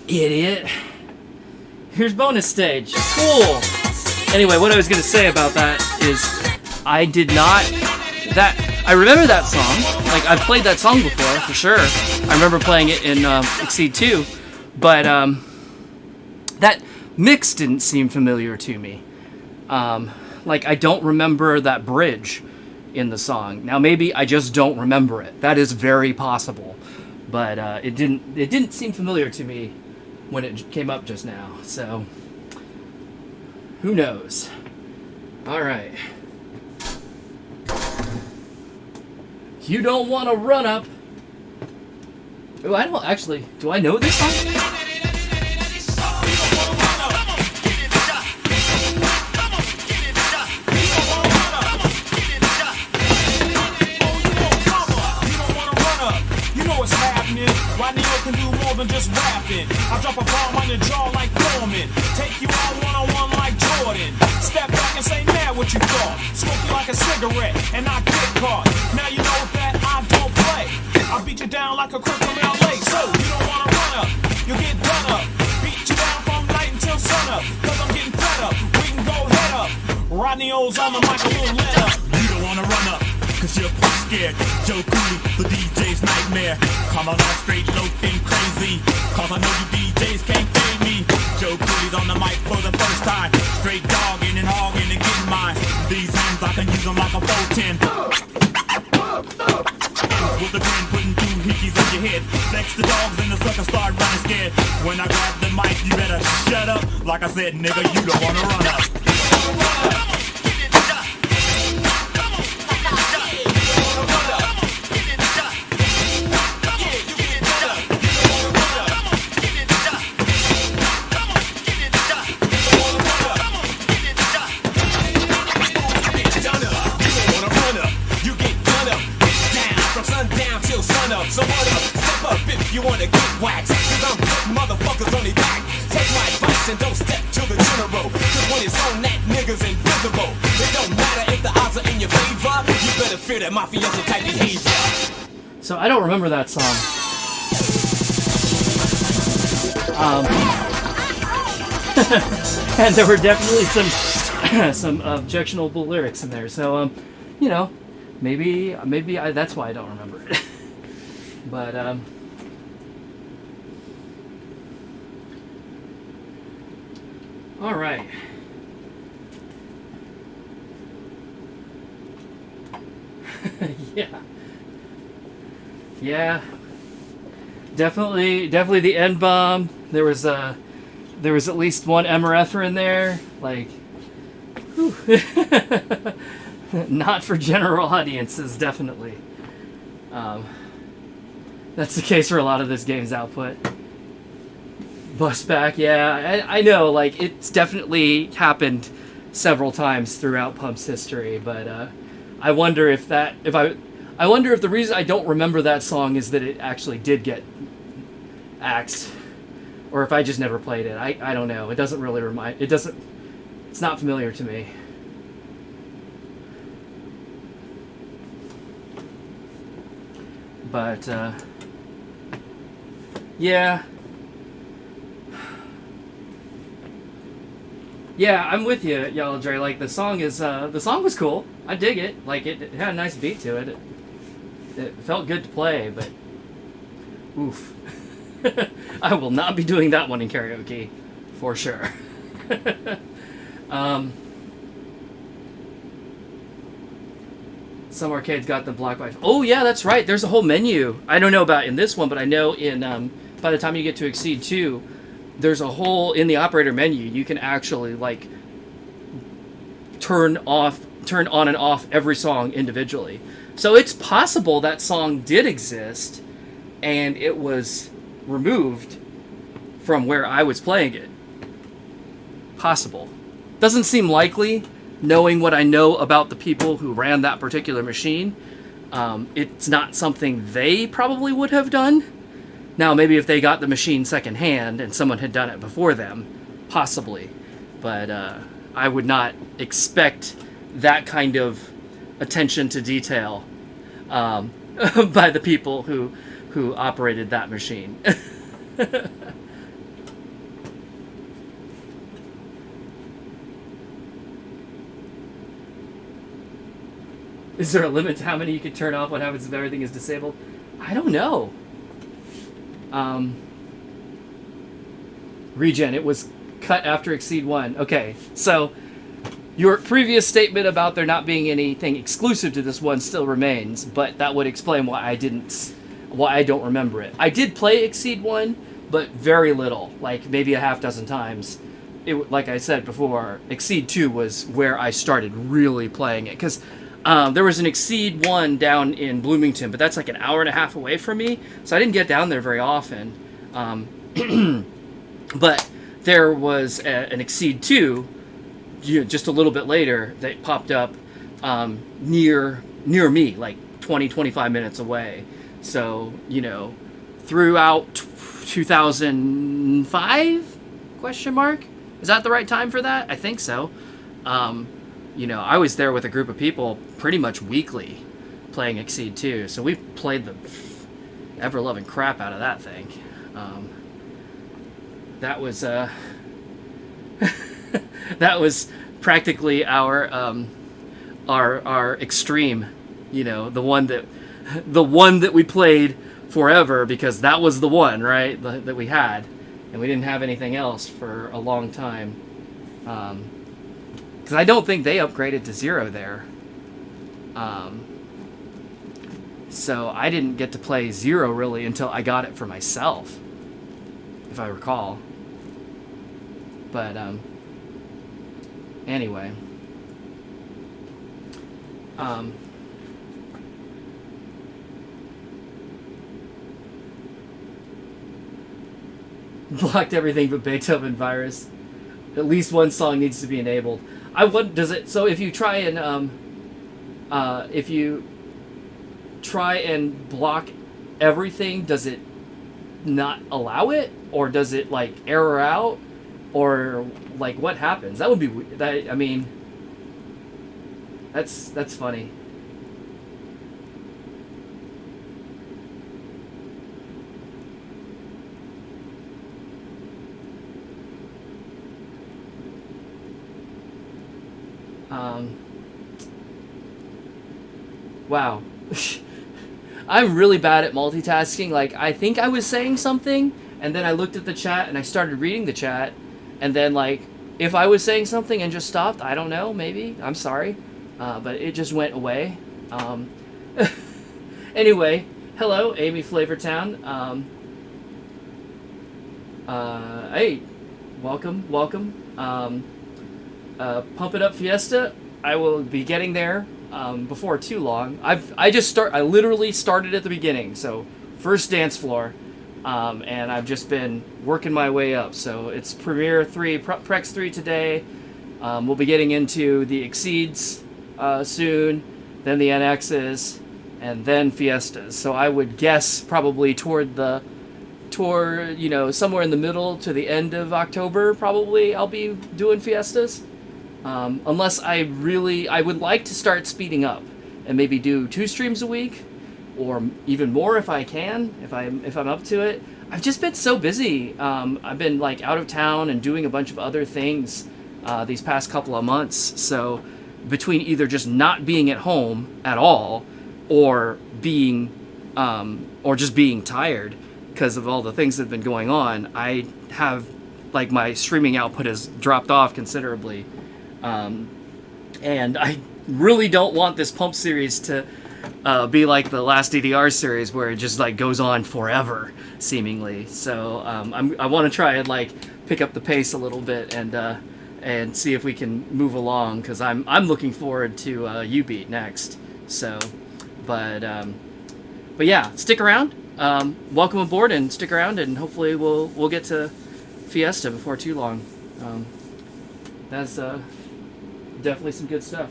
Idiot. Here's bonus stage. Cool. Anyway, what I was going to say about that is I did not... I remember that song. Like, I've played that song before, for sure. I remember playing it in Exceed 2. But, that mix didn't seem familiar to me. Like, I don't remember that bridge in the song. Now, maybe I just don't remember it. That is very possible. But it didn't seem familiar to me when it came up just now. So, who knows? All right. You don't want to run up. Oh, I don't actually. Do I know this song? Can do more than just rapping. I drop a bomb on your jaw like Foreman. Take you out one-on-one like Jordan. Step back and say, man, what you thought? Smoke you like a cigarette and I get caught. Now you know that I don't play. I beat you down like a crook from LA. So you don't wanna run up, you'll get done up. Beat you down from night until sun up. Cause I'm getting fed up, we can go head up. Rodney O's on the mic, a little let up. You don't wanna run up, cause you're scared. Joe Cooley, the DJ's nightmare. Coming on straight, looking crazy. Cause I know you DJs can't fade me. Joe Cooley's on the mic for the first time. Straight dogging and hogging and getting mine. These hands, I can use them like a 410. With the grin, putting two hickeys in your head. Flex the dogs and the suckers start running scared. When I grab the mic, you better shut up. Like I said, nigga, you don't wanna run up. So what up? Step up if you wanna get waxed. Cause I'm putting motherfuckers on their back. Take my advice and don't step to the general. Cause when it's on that, nigga's invisible. It don't matter if the odds are in your favor. You better fear that mafioso type behavior. So I don't remember that song. And there were definitely some objectionable lyrics in there. So you know, maybe that's why I don't remember it. But, all right. Yeah. Definitely the N-bomb. There was at least one MRF in there. Like, whew. Not for general audiences, definitely. That's the case for a lot of this game's output. Bus back, yeah, I know, like, it's definitely happened several times throughout Pump's history, but I wonder if the reason I don't remember that song is that it actually did get axed, or if I just never played it. I don't know. It doesn't really it's not familiar to me. But, yeah. Yeah, I'm with you, Yellow Dre. Like, the song was cool. I dig it. Like, it had a nice beat to it. It felt good to play, but oof. I will not be doing that one in karaoke, for sure. Some arcades got the black light. Oh yeah, that's right. There's a whole menu. I don't know about in this one, but I know in by the time you get to Exceed 2, there's a whole in the operator menu. You can actually like turn on and off every song individually. So it's possible that song did exist, and it was removed from where I was playing it. Possible. Doesn't seem likely, knowing what I know about the people who ran that particular machine. It's not something they probably would have done. Now, maybe if they got the machine secondhand and someone had done it before them, possibly. but I would not expect that kind of attention to detail by the people who operated that machine. Is there a limit to how many you could turn off? What happens if everything is disabled? I don't know. Regen, it was cut after Exceed 1. Okay, so your previous statement about there not being anything exclusive to this one still remains, but that would explain why I don't remember it. I did play Exceed 1, but very little, like maybe a half dozen times. Like I said before, Exceed 2 was where I started really playing it, because there was an Exceed 1 down in Bloomington, but that's like an hour and a half away from me, so I didn't get down there very often. But there was an Exceed 2 just a little bit later that popped up near me, like 25 minutes away. So, throughout 2005? Question mark? Is that the right time for that? I think so. I was there with a group of people pretty much weekly playing Exceed 2. So we played the ever-loving crap out of that thing. That was that was practically our extreme, the one that we played forever, because that was the one, right, that we had, and we didn't have anything else for a long time. Because I don't think they upgraded to 0 there. So I didn't get to play 0 really until I got it for myself, if I recall. But anyway, blocked everything but Beethoven virus. At least one song needs to be enabled. So if you try and block everything, does it not allow it, or does it like error out, or like what happens? That would be that's funny. Wow. I'm really bad at multitasking. Like, I think I was saying something, and then I looked at the chat, and I started reading the chat, and then, like, if I was saying something and just stopped, I don't know, maybe. I'm sorry. But it just went away. Anyway, hello, Amy Flavortown. Hey, welcome. Pump It Up Fiesta. I will be getting there before too long. I literally started at the beginning, so first dance floor, and I've just been working my way up. So it's Premiere 3, Prex 3 today. We'll be getting into the Exceeds soon, then the NXs, and then Fiestas. So I would guess probably somewhere in the middle to the end of October, probably I'll be doing Fiestas. Unless I would like to start speeding up and maybe do 2 streams a week, or even more if I can, if I'm up to it. I've just been so busy. I've been like out of town and doing a bunch of other things these past couple of months. So between either just not being at home at all, or just being tired because of all the things that have been going on, I have, like, my streaming output has dropped off considerably. And I really don't want this Pump series to be like the last DDR series, where it just like goes on forever, seemingly. So I want to try and like pick up the pace a little bit and see if we can move along, because I'm looking forward to U-Beat next. So, but yeah, stick around. Welcome aboard, and stick around, and hopefully we'll get to Fiesta before too long. That's definitely some good stuff.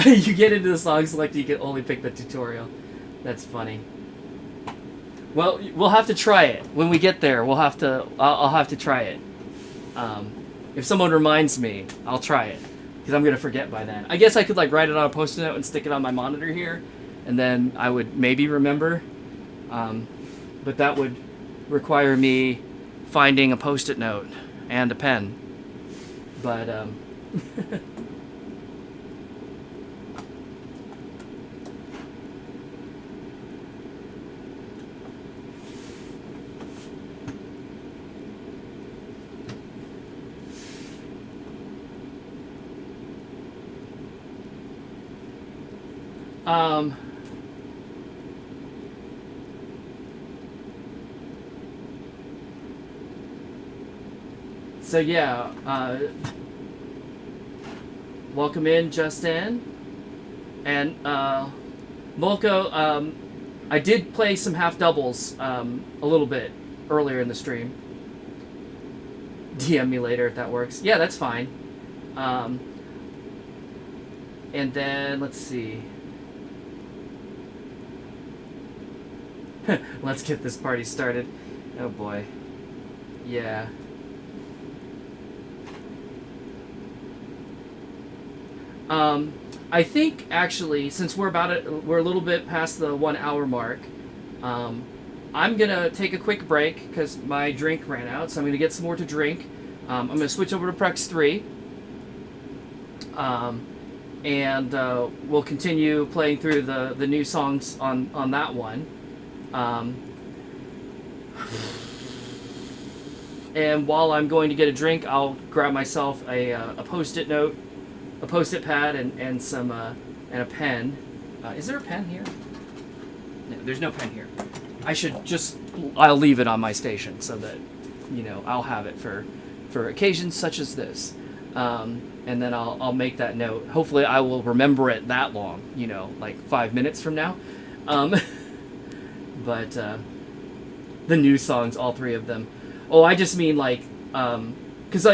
You get into the song select, you can only pick the tutorial. That's funny. Well, we'll have to try it when we get there. We'll have to. I'll have to try it. If someone reminds me, I'll try it because I'm gonna forget by then. I guess I could like write it on a post-it note and stick it on my monitor here, and then I would maybe remember. But that would require me finding a post-it note and a pen. But so yeah, welcome in, Justin. And Molko, I did play some half doubles a little bit earlier in the stream. DM me later if that works. Yeah, that's fine. And then, let's see. Let's get this party started. Oh boy. Yeah. I think actually, since we're a little bit past the 1 hour mark, I'm gonna take a quick break because my drink ran out, so I'm gonna get some more to drink. I'm gonna switch over to Prex 3, and we'll continue playing through the new songs on that one. And while I'm going to get a drink, I'll grab myself a post-it note, a post-it pad, and some and a pen. Is there a pen here? No, there's no pen here. I'll leave it on my station so that I'll have it for occasions such as this. And then I'll make that note. Hopefully, I will remember it that long. Like 5 minutes from now. But the new songs, all three of them. Oh, I just mean because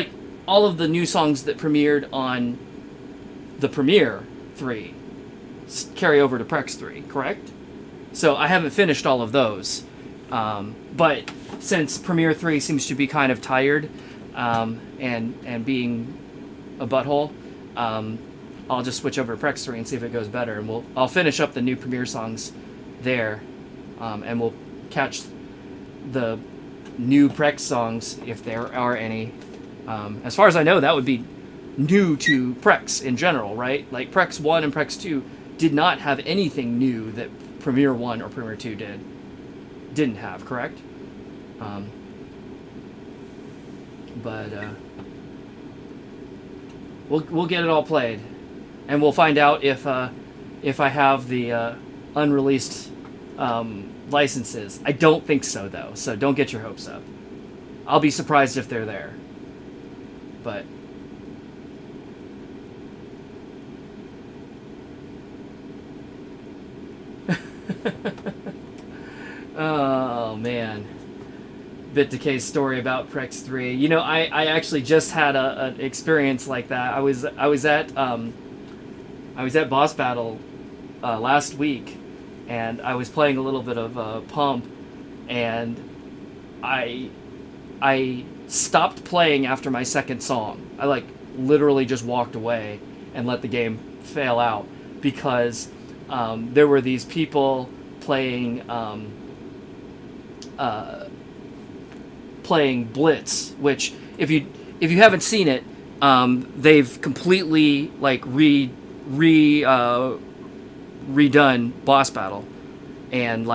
all of the new songs that premiered on the Premiere 3 carry over to Prex 3, correct? So I haven't finished all of those. But since Premiere 3 seems to be kind of tired and being a butthole, I'll just switch over to Prex 3 and see if it goes better. And I'll finish up the new Premiere songs there, and we'll catch the new Prex songs if there are any. As far as I know, that would be new to Prex in general, right? Like Prex 1 and Prex 2 did not have anything new that Premiere 1 or Premiere 2 didn't have, correct? But we'll get it all played, and we'll find out if I have the unreleased licenses. I don't think so, though, so don't get your hopes up. I'll be surprised if they're there. But oh man, Bit Decay's story about Prex 3. I actually just had an experience like that. I was at Boss Battle last week, and I was playing a little bit of Pump, and I stopped playing after my second song. I literally just walked away and let the game fail out because there were these people playing Blitz, which if you haven't seen it, they've completely redone Boss Battle, and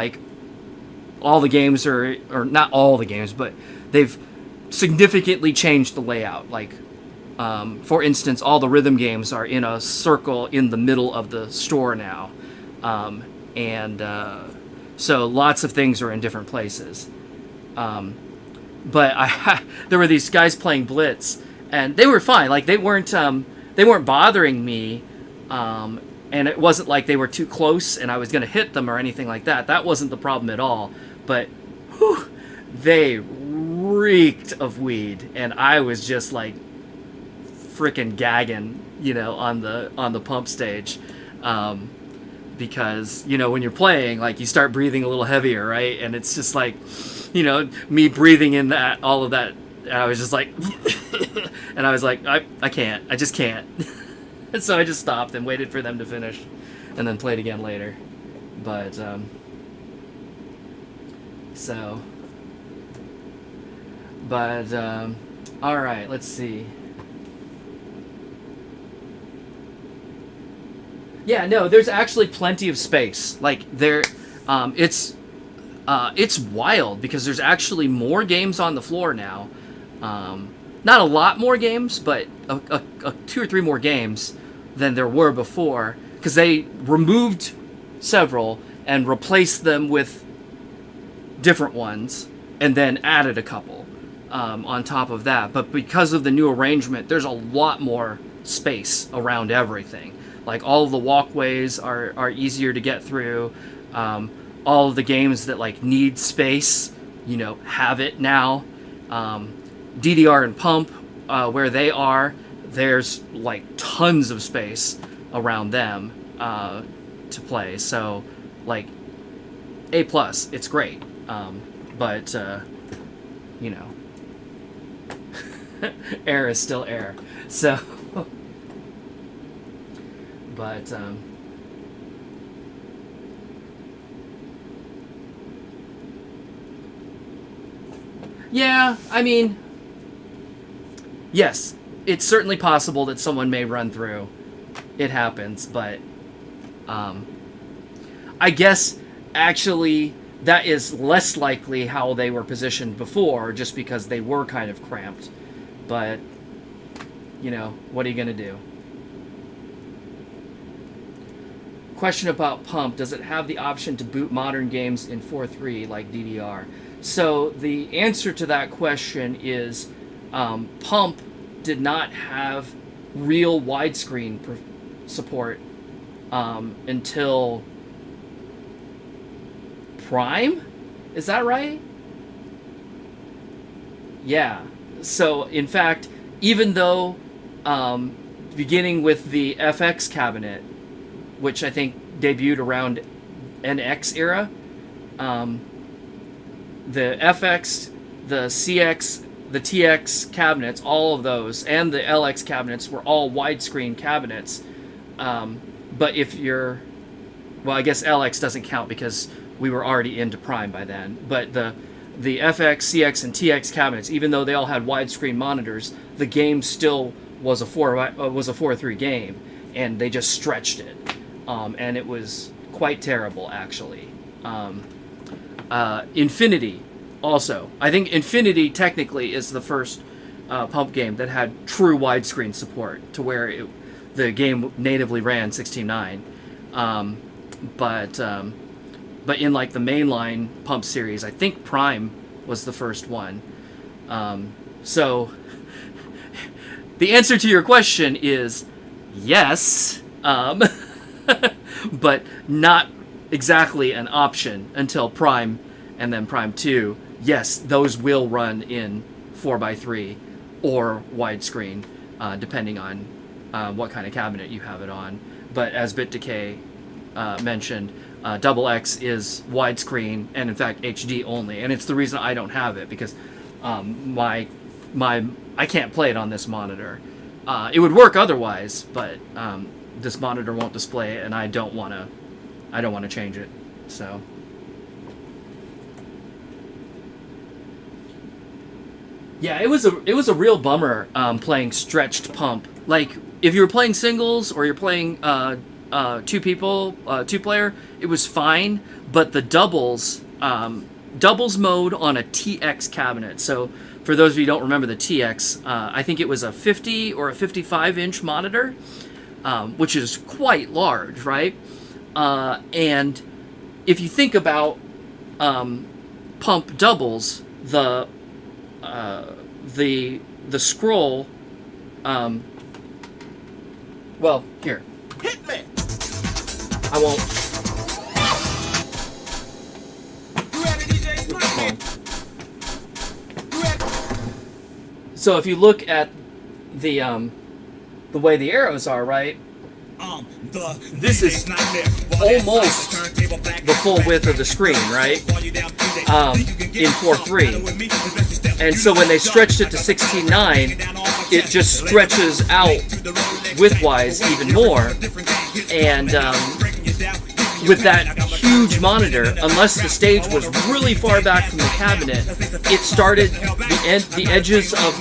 all the games or not all the games, but they've significantly changed the layout. For instance, all the rhythm games are in a circle in the middle of the store now, so lots of things are in different places. But there were these guys playing Blitz, and they were fine. They weren't bothering me, and it wasn't like they were too close and I was going to hit them or anything like that. That wasn't the problem at all. But whew, they reeked of weed, and I was just freaking gagging you know, on the pump stage, because, you know, when you're playing, like, you start breathing a little heavier, right? And it's just like, you know, me breathing in that, all of that, I was just like, and I was like, I can't, I just can't. And so I just stopped and waited for them to finish, and then played again later. But all right, let's see. Yeah, no, there's actually plenty of space. Like there, it's wild because there's actually more games on the floor now. Not a lot more games, but a 2 or 3 more games than there were before, because they removed several and replaced them with different ones, and then added a couple on top of that. But because of the new arrangement, there's a lot more space around everything. Like, all of the walkways are easier to get through. All of the games that, like, need space, you know, have it now. DDR and Pump, where they are, there's, like, tons of space around them to play. So, like, A+, it's great. But, you know, air is still air. So... But, yeah, I mean, yes, it's certainly possible that someone may run through. It happens, but, I guess, actually, that is less likely how they were positioned before, just because they were kind of cramped. But, you know, what are you going to do? Question about Pump. Does it have the option to boot modern games in 4.3 like DDR? So the answer to that question is Pump did not have real widescreen support until Prime? Is that right? Yeah. So, in fact, even though beginning with the FX cabinet, which I think debuted around NX era, the FX, the CX, the TX cabinets, all of those, and the LX cabinets were all widescreen cabinets. But if you're... Well, I guess LX doesn't count because we were already into Prime by then. But the FX, CX, and TX cabinets, even though they all had widescreen monitors, the game still was a 4:3 game, and they just stretched it. And it was quite terrible, actually. Infinity, also. I think Infinity, technically, is the first Pump game that had true widescreen support, to where the game natively ran 16:9. But in, like, the mainline Pump series, I think Prime was the first one. So, the answer to your question is yes. But not exactly an option until Prime, and then Prime 2. Yes, those will run in 4:3 or widescreen, depending on what kind of cabinet you have it on. But as BitDecay mentioned, XX is widescreen and, in fact, HD only. And it's the reason I don't have it, because I can't play it on this monitor. It would work otherwise, but this monitor won't display it, and I don't want to change it. So yeah, it was a real bummer playing stretched Pump. Like, if you were playing singles or you're playing 2 people, 2-player, it was fine. But the doubles mode on a TX cabinet. So for those of you who don't remember the TX, I think it was a 50 or a 55-inch monitor. Which is quite large, right? And if you think about Pump doubles, the scroll, well, here. Hit me! I won't. You ready, DJ? Play it. You ready? So if you look at the the way the arrows are, right? This is almost the full width of the screen, right? In 4.3. And so when they stretched it to 16.9, it just stretches out widthwise even more. And with that huge monitor, unless the stage was really far back from the cabinet, it started the edges of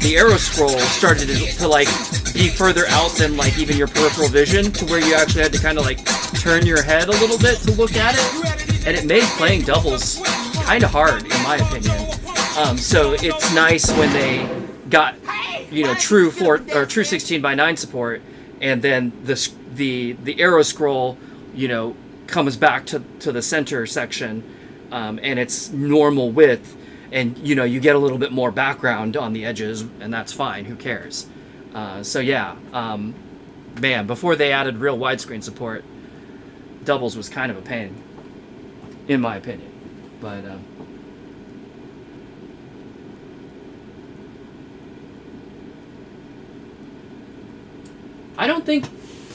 the arrow scroll started to like be further out than like even your peripheral vision, to where you actually had to kind of like turn your head a little bit to look at it, and it made playing doubles kind of hard in my opinion. So it's nice when they got, you know, true 16:9 support, and then the arrow scroll, you know, comes back to the center section, and it's normal width, and you know, you get a little bit more background on the edges, and that's fine, who cares. So yeah, man, before they added real widescreen support, doubles was kind of a pain, in my opinion. But I don't think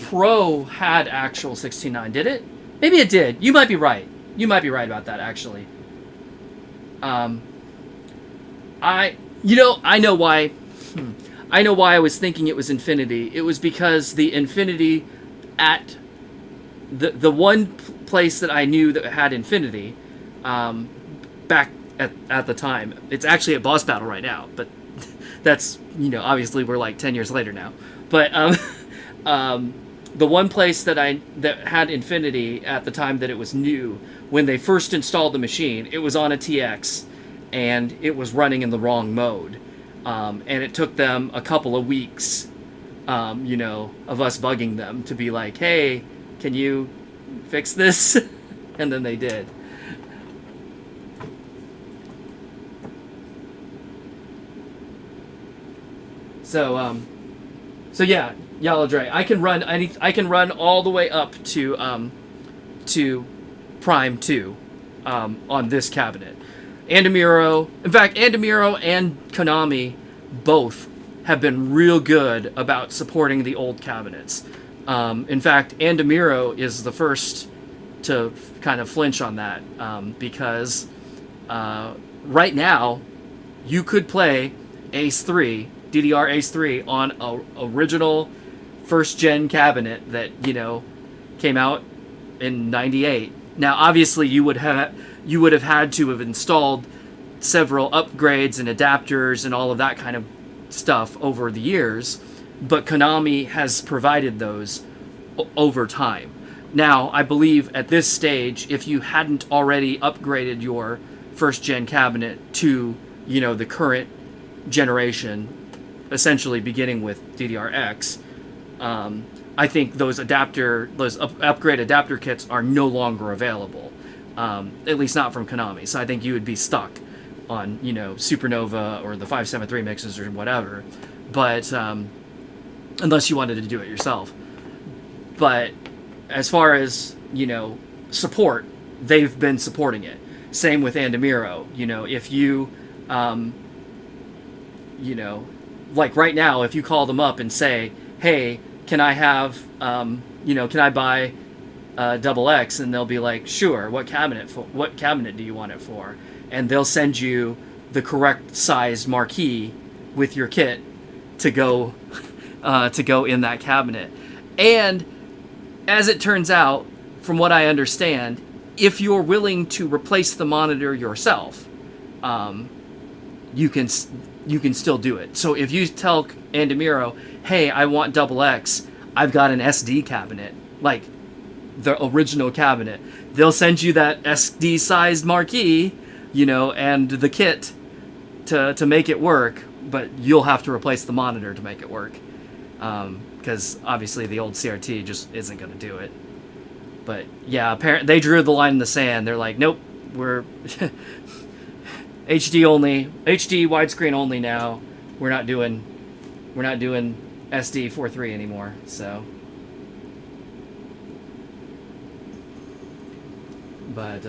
Pro had actual 16:9, did it? Maybe it did. You might be right. You might be right about that, actually. I know why. I know why I was thinking it was Infinity. It was because the Infinity at the one place that I knew that had Infinity, back at the time. It's actually at Boss Battle right now, but that's, you know, obviously we're like 10 years later now. But the one place that had Infinity at the time that it was new, when they first installed the machine, it was on a TX, and it was running in the wrong mode. And it took them a couple of weeks, you know, of us bugging them to be like, hey, can you fix this? And then they did. So yeah, Yellow Dre, I can run all the way up to Prime 2 on this cabinet. Andamiro, in fact, Andamiro and Konami both have been real good about supporting the old cabinets. In fact, Andamiro is the first to kind of flinch on that, because right now you could play Ace 3, DDR Ace 3 on a original first gen cabinet that, you know, came out in '98. Now, obviously, you would have had to have installed several upgrades and adapters and all of that kind of stuff over the years, but Konami has provided those over time. Now, I believe at this stage, if you hadn't already upgraded your first gen cabinet to, you know, the current generation, essentially beginning with DDR-X, I think those upgrade adapter kits are no longer available, at least not from Konami. So I think you would be stuck on, you know, Supernova or the 573 mixes or whatever, but unless you wanted to do it yourself. But as far as, you know, support, they've been supporting it. Same with Andamiro. You know, if you, you know, like right now, if you call them up and say, hey, can I have, you know, can I buy double X? And they'll be like, sure. What cabinet do you want it for? And they'll send you the correct sized marquee with your kit to go in that cabinet. And as it turns out, from what I understand, if you're willing to replace the monitor yourself, you can still do it. So if you tell Andamiro, hey, I want double X, I've got an SD cabinet, like the original cabinet, they'll send you that SD sized marquee, you know, and the kit to make it work, but you'll have to replace the monitor to make it work, because obviously the old CRT just isn't going to do it. But yeah, apparently they drew the line in the sand. They're like, nope, we're HD only, HD widescreen only now. We're not doing SD 4.3 anymore. So, but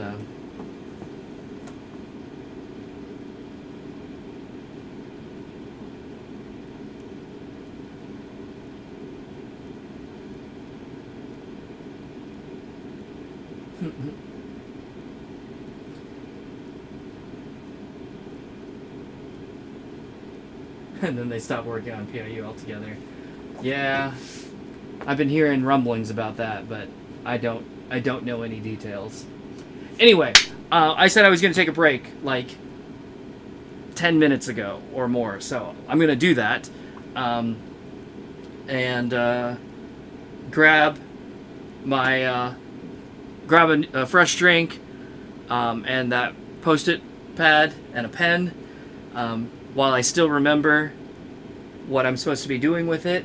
And then they stopped working on PIU altogether. Yeah, I've been hearing rumblings about that, but I don't know any details. Anyway, I said I was going to take a break like 10 minutes ago or more, so I'm going to do that. And grab a fresh drink and that Post-it pad and a pen while I still remember what I'm supposed to be doing with it,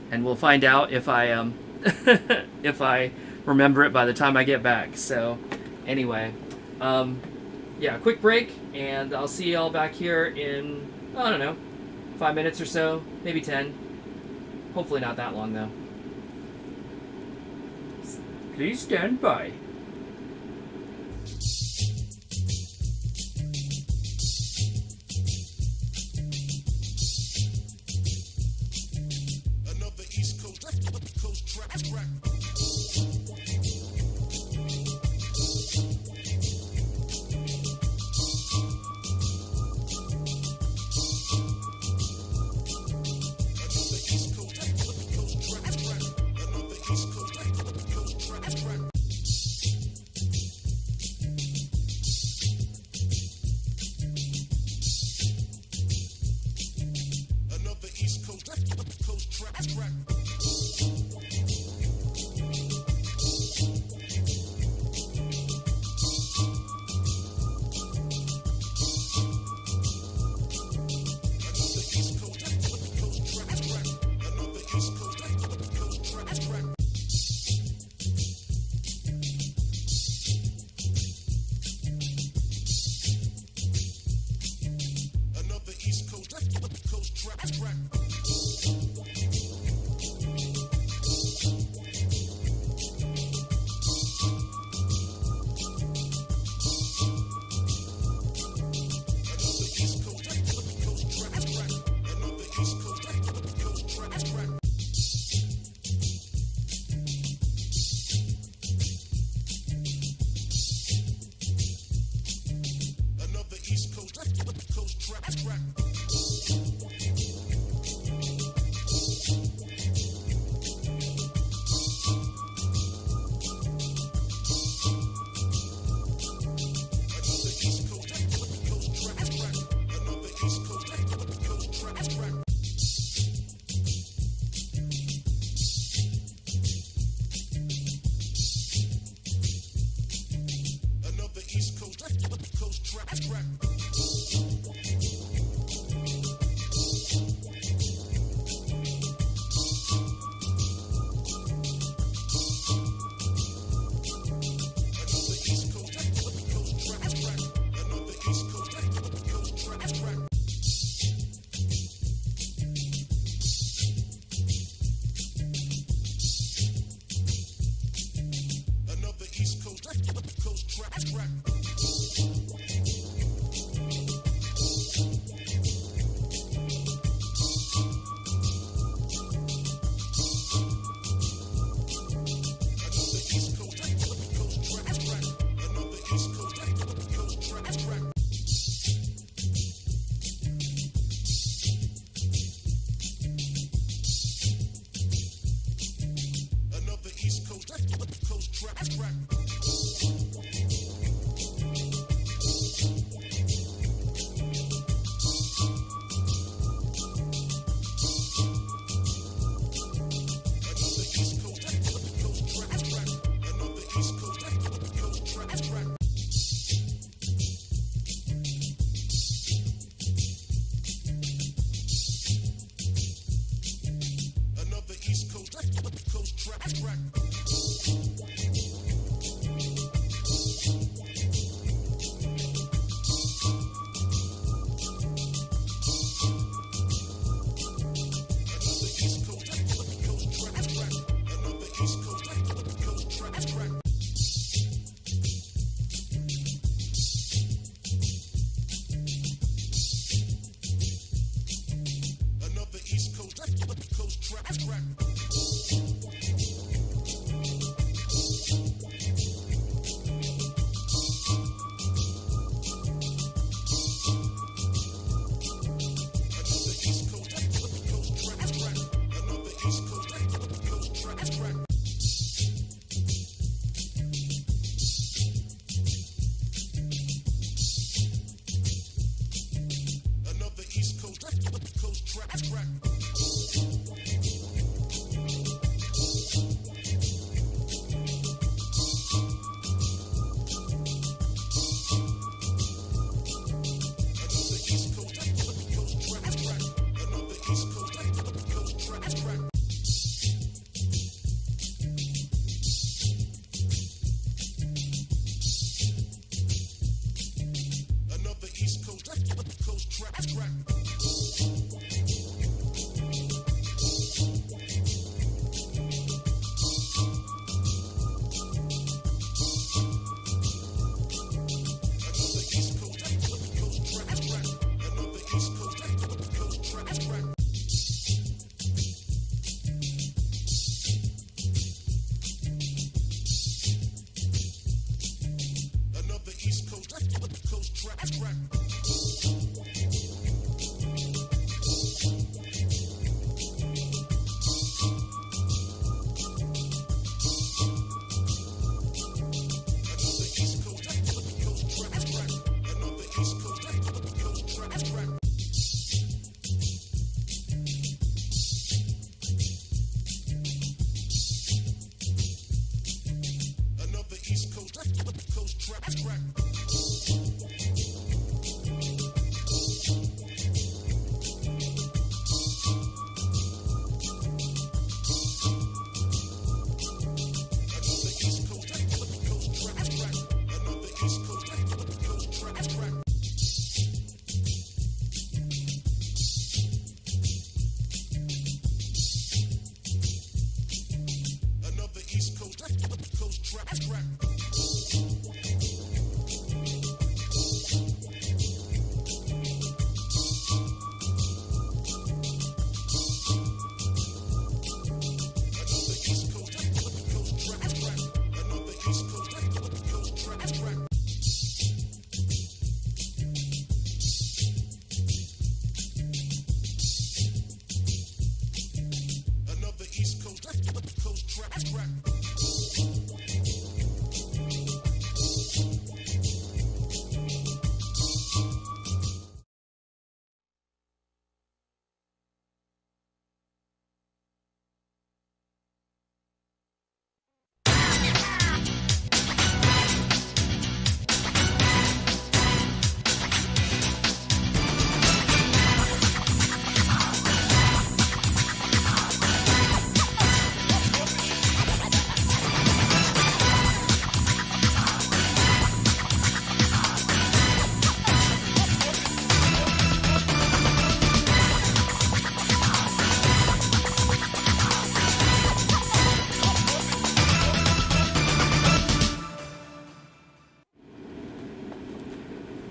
and we'll find out if I if I remember it by the time I get back. So anyway, yeah, quick break, and I'll see y'all back here in, I don't know, 5 minutes or so, maybe 10. Hopefully not that long, though. Please stand by. Another East Coast track.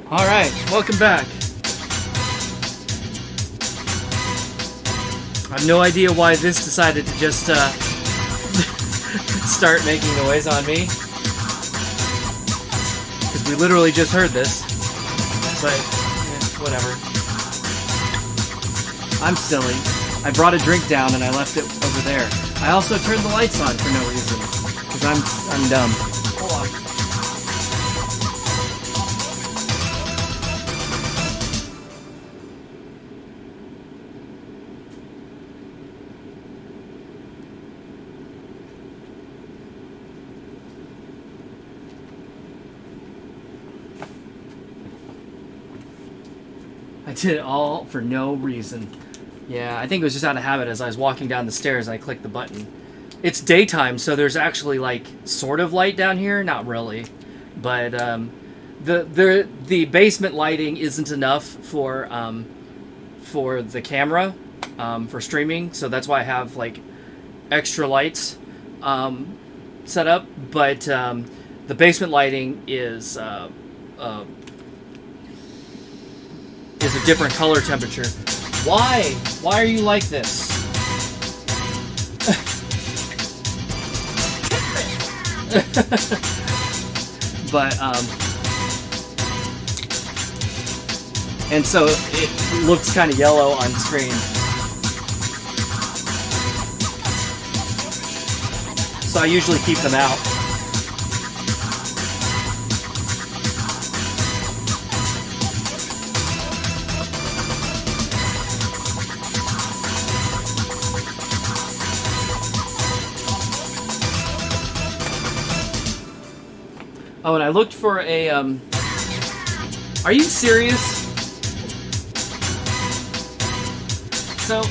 Alright, welcome back. I have no idea why this decided to just start making noise on me. Because we literally just heard this. But, whatever. I'm silly. I brought a drink down and I left it over there. I also turned the lights on for no reason. Because I'm dumb. Hold on. I did it all for no reason. Yeah, I think it was just out of habit. As I was walking down the stairs, I clicked the button. It's daytime, so there's actually like sort of light down here. Not really, but the basement lighting isn't enough for the camera for streaming. So that's why I have like extra lights set up. But the basement lighting is a different color temperature. Why? Why are you like this? But and so it looks kind of yellow on screen. So I usually keep them out. Oh, and I looked for a, are you serious? So,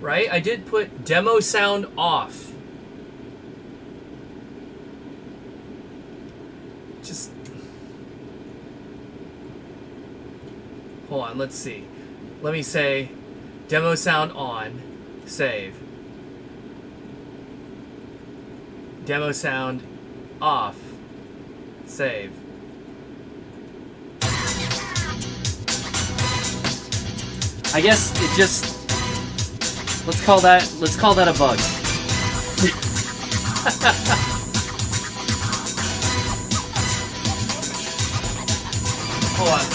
right, I did put demo sound off. Just, hold on, let's see. Let me say demo sound on, save. Demo sound off, save. I guess it just, let's call that a bug. Hold on.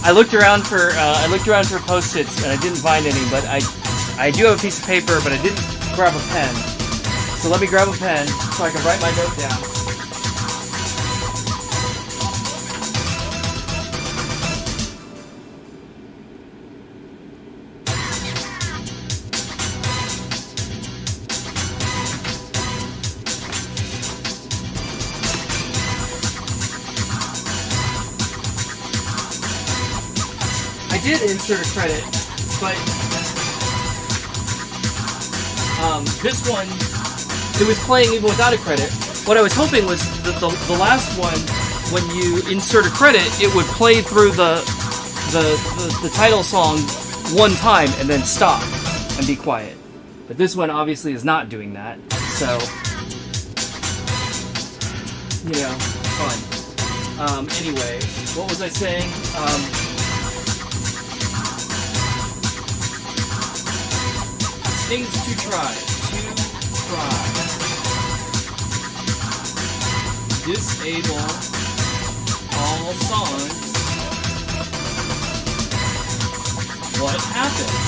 I looked around for Post-its and I didn't find any, but I do have a piece of paper, but I didn't grab a pen. So let me grab a pen so I can write my note down. I did insert a credit, but this one, it was playing even without a credit. What I was hoping was that the last one, when you insert a credit, it would play through the title song one time and then stop and be quiet. But this one obviously is not doing that, so you know, fun. Anyway, what was I saying? Things to try. Disable all songs. What happens?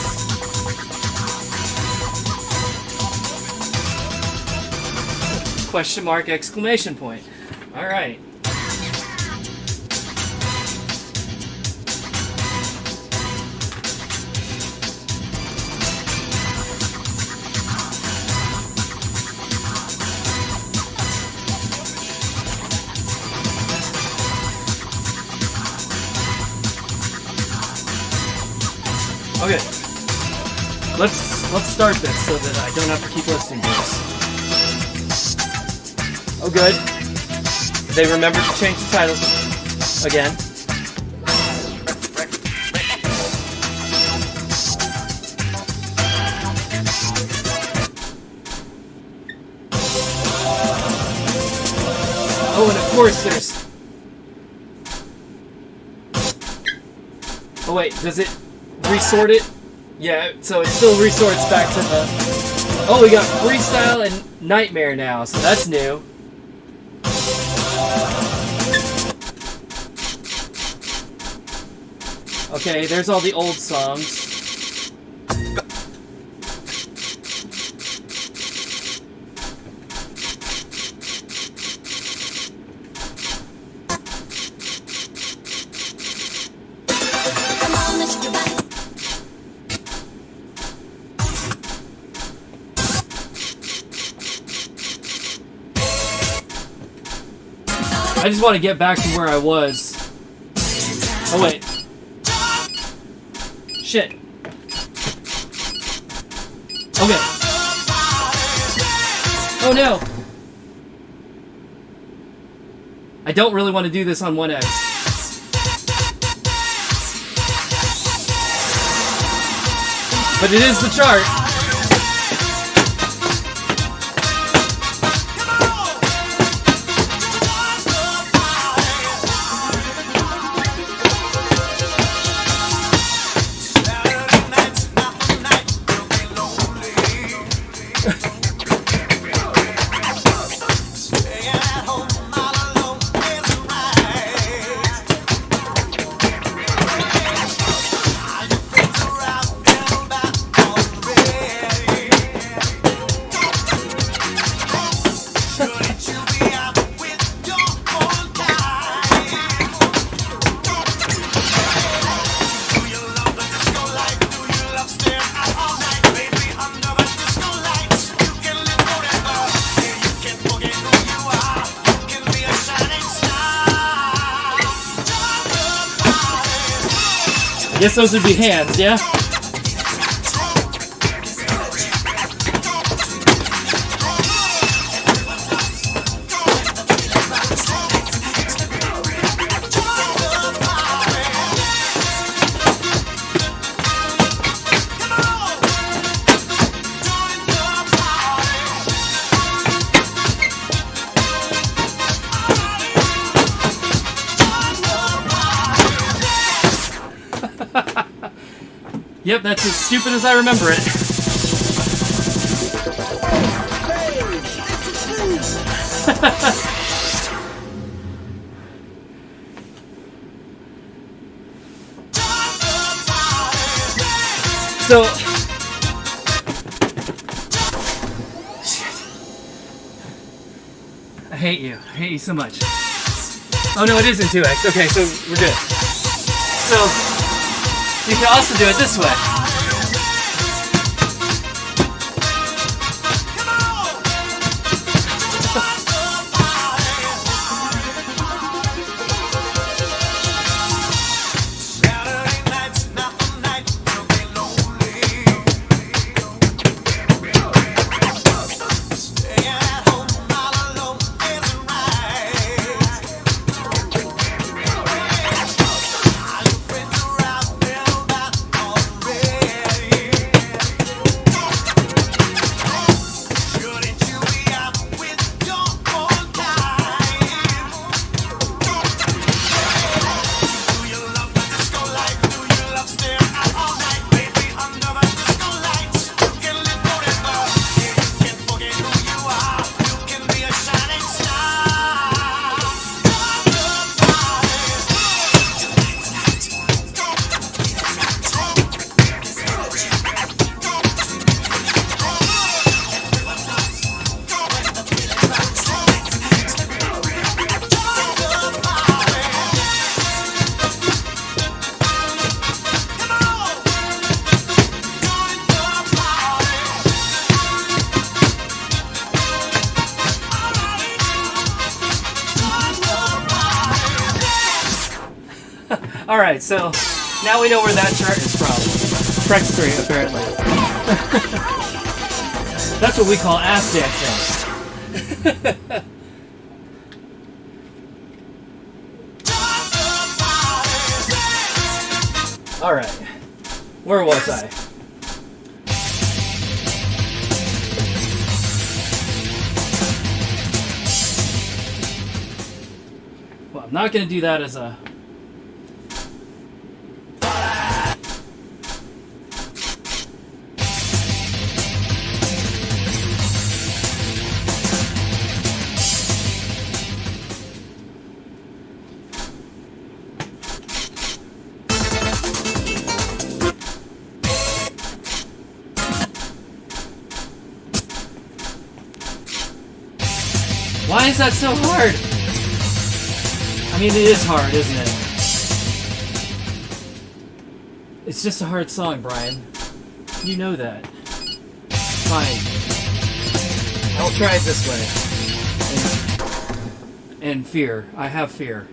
Question mark, exclamation point. All right. Okay, let's start this so that I don't have to keep listening to this. Oh, good. They remembered to change the titles again. Oh, and of course there's... Oh wait, does it resort it? Yeah, so it still resorts back to the... Oh, we got Freestyle and Nightmare now, so that's new. Okay, there's all the old songs. I just want to get back to where I was. Oh wait. Shit. Okay. Oh no. I don't really want to do this on 1X. But it is the chart. Guess those would be hands, yeah? Yep, that's as stupid as I remember it. So, shit. I hate you. I hate you so much. Oh no, it isn't 2x. Okay, so we're good. So, you can also do it this way. Alright, so now we know where that chart is from. Prex 3, apparently. That's what we call ass dancing. Alright, where was I? Well, I'm not going to do that as a... Why is that so hard? I mean, it is hard, isn't it? It's just a hard song, Brian. You know that. Fine. I'll try it this way. And fear. I have fear.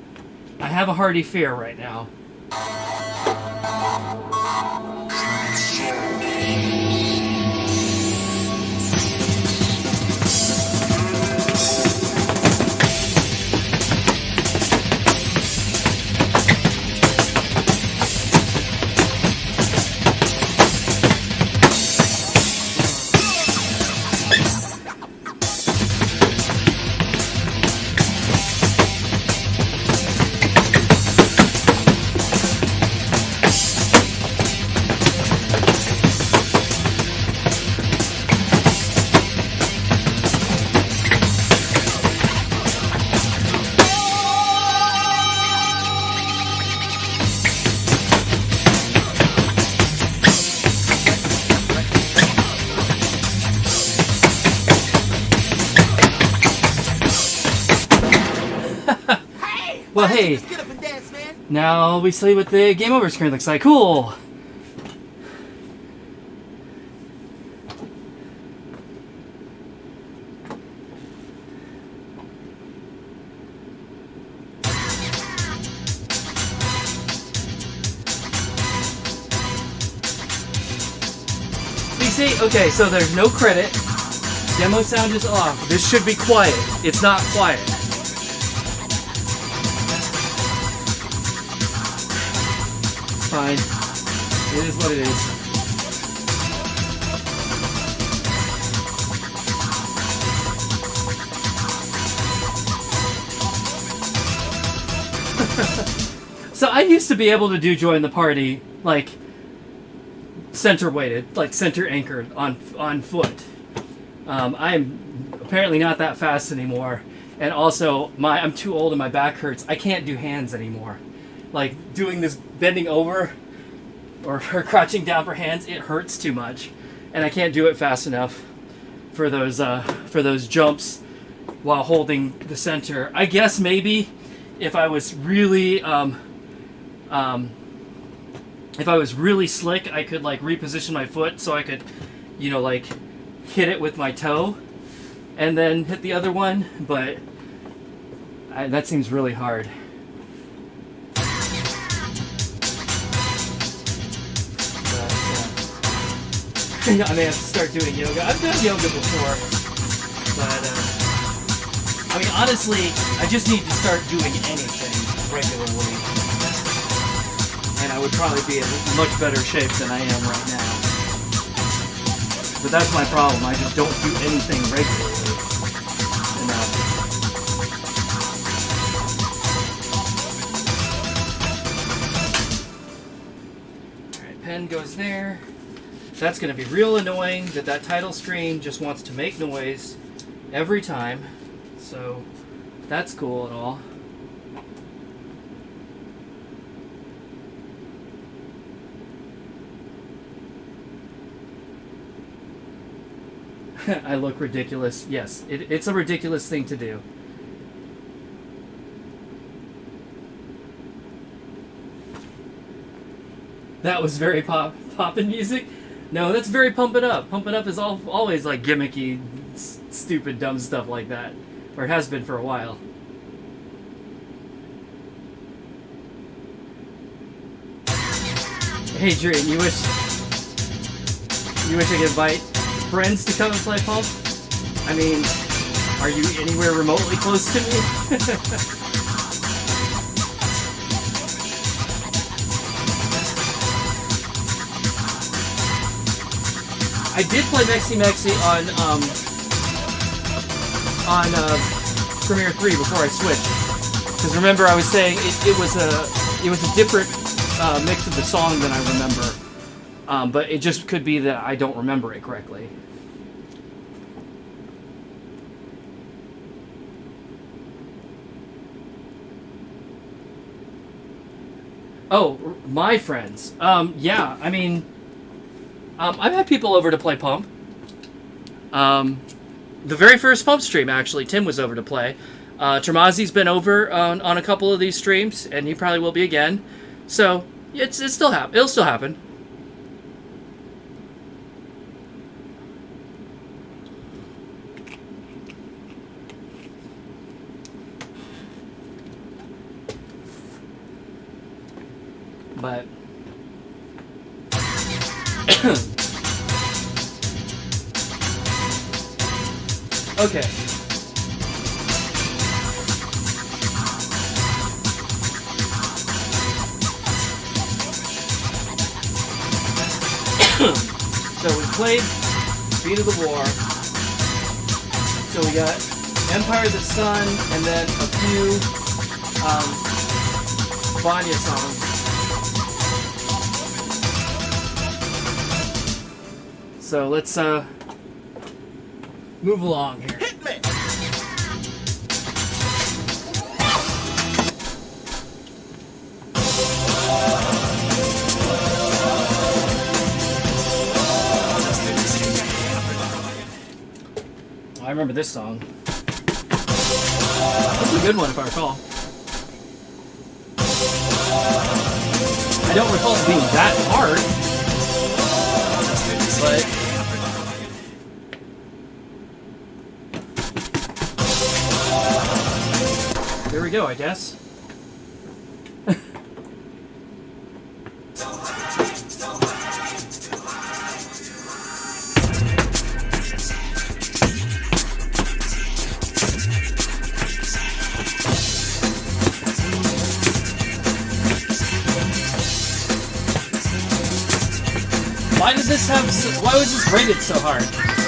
I have a hearty fear right now. Well, hey, now we see what the game over screen looks like. Cool. see? Okay, so there's no credit. Demo sound is off. This should be quiet. It's not quiet. Fine. It is what it is. So I used to be able to do join the party like center weighted, like center anchored on foot. I'm apparently not that fast anymore, and also I'm too old and my back hurts. I can't do hands anymore. Like doing this bending over or crouching down for hands, it hurts too much, and I can't do it fast enough for those jumps while holding the center. I guess maybe if I was really slick, I could like reposition my foot so I could, like hit it with my toe and then hit the other one, but that seems really hard. I may have to start doing yoga. I've done yoga before, but I mean, honestly, I just need to start doing anything regularly, and I would probably be in much better shape than I am right now. But that's my problem. I just don't do anything regularly enough. Alright, pen goes there. That's going to be real annoying that title screen just wants to make noise every time. So that's cool and all. I look ridiculous. Yes, it's a ridiculous thing to do. That was very poppin' music. No, that's very Pump It Up. Pump It Up is always like gimmicky, stupid, dumb stuff like that. Or it has been for a while. Hey Dream, you wish I could invite friends to come and play Pump? I mean, are you anywhere remotely close to me? I did play Mexi on Premiere 3 before I switched. Because remember, I was saying it was a different mix of the song than I remember. But it just could be that I don't remember it correctly. Oh, my friends. Yeah, I mean, I've had people over to play Pump. The very first Pump stream, actually, Tim was over to play. Tramazi's been over on a couple of these streams, and he probably will be again. So it'll still happen. But okay. So we played Beat of the War. So we got Empire of the Sun and then a few Vanya songs. So let's move along here. Hit me! I remember this song. It's a good one if I recall. I don't recall it being that hard, but there we go, I guess. Why does this have? Why was this rated so hard?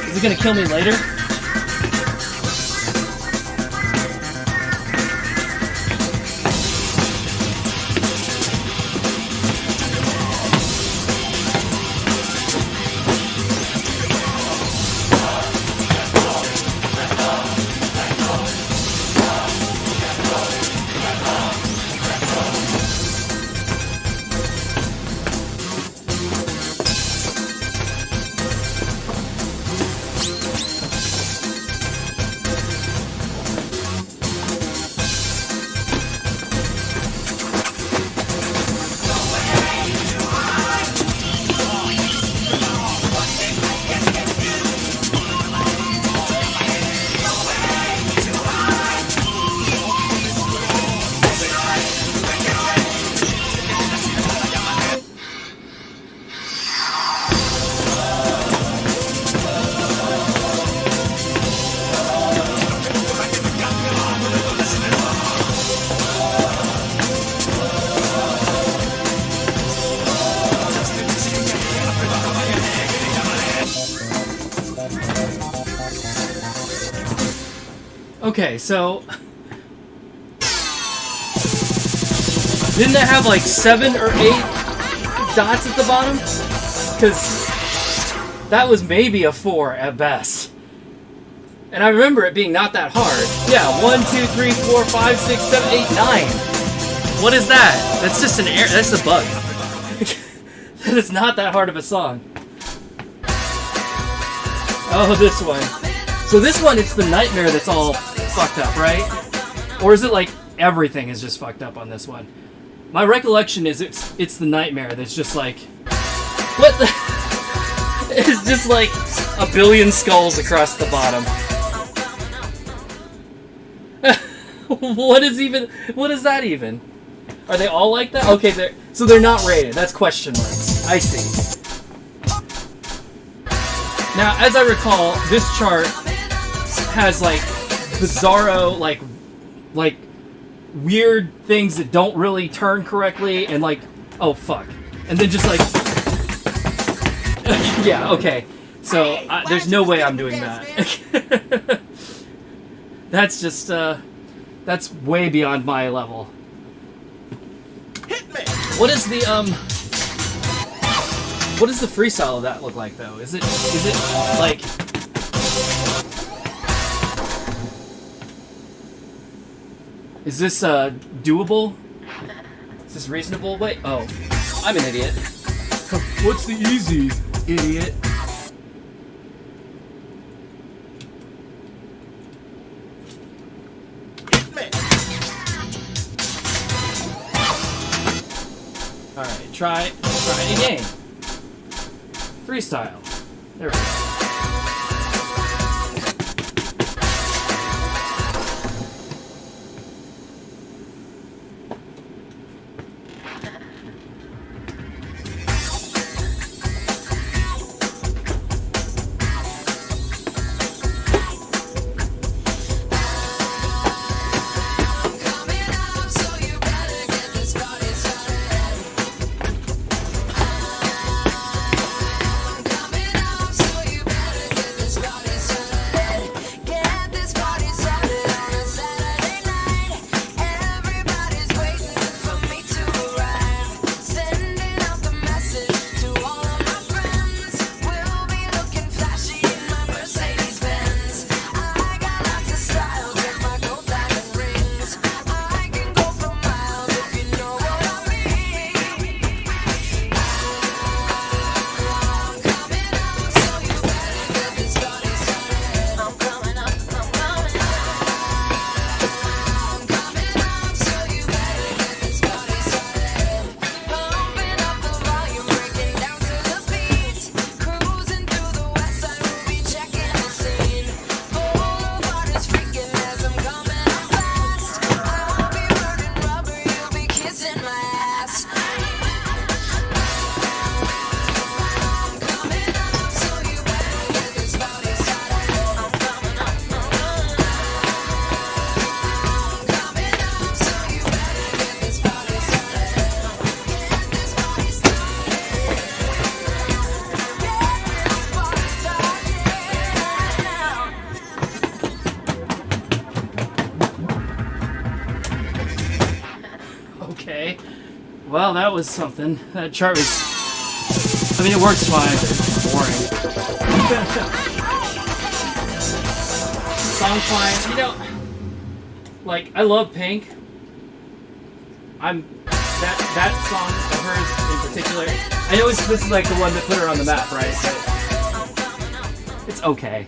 Is it gonna kill me later? Okay, so didn't it have like 7 or 8 dots at the bottom? Because that was maybe a 4 at best. And I remember it being not that hard. Yeah, 1, 2, 3, 4, 5, 6, 7, 8, 9. What is that? That's just an error. That's a bug. That is not that hard of a song. Oh, this one. So this one, it's the nightmare that's all fucked up, right? Or is it like everything is just fucked up on this one? My recollection is it's the nightmare that's just like, what the? It's just like a billion skulls across the bottom. What is that even? Are they all like that? Okay, they're not rated. That's question marks. I see. Now, as I recall, this chart has like bizarro, like weird things that don't really turn correctly, and like, oh fuck, and then just like, yeah, okay. So there's no way I'm doing that. That's just that's way beyond my level. What is the what does the freestyle of that look like though? Is it like, is this doable? Is this reasonable? Wait, oh, I'm an idiot. What's the easy, idiot? Alright, try it again. Freestyle. There we go. So you Well, that was something. That chart was... I mean, it works fine, but it's boring. Song fine. You know, like, I love Pink. That song of hers in particular, I know this is like the one that put her on the map, right? But it's okay.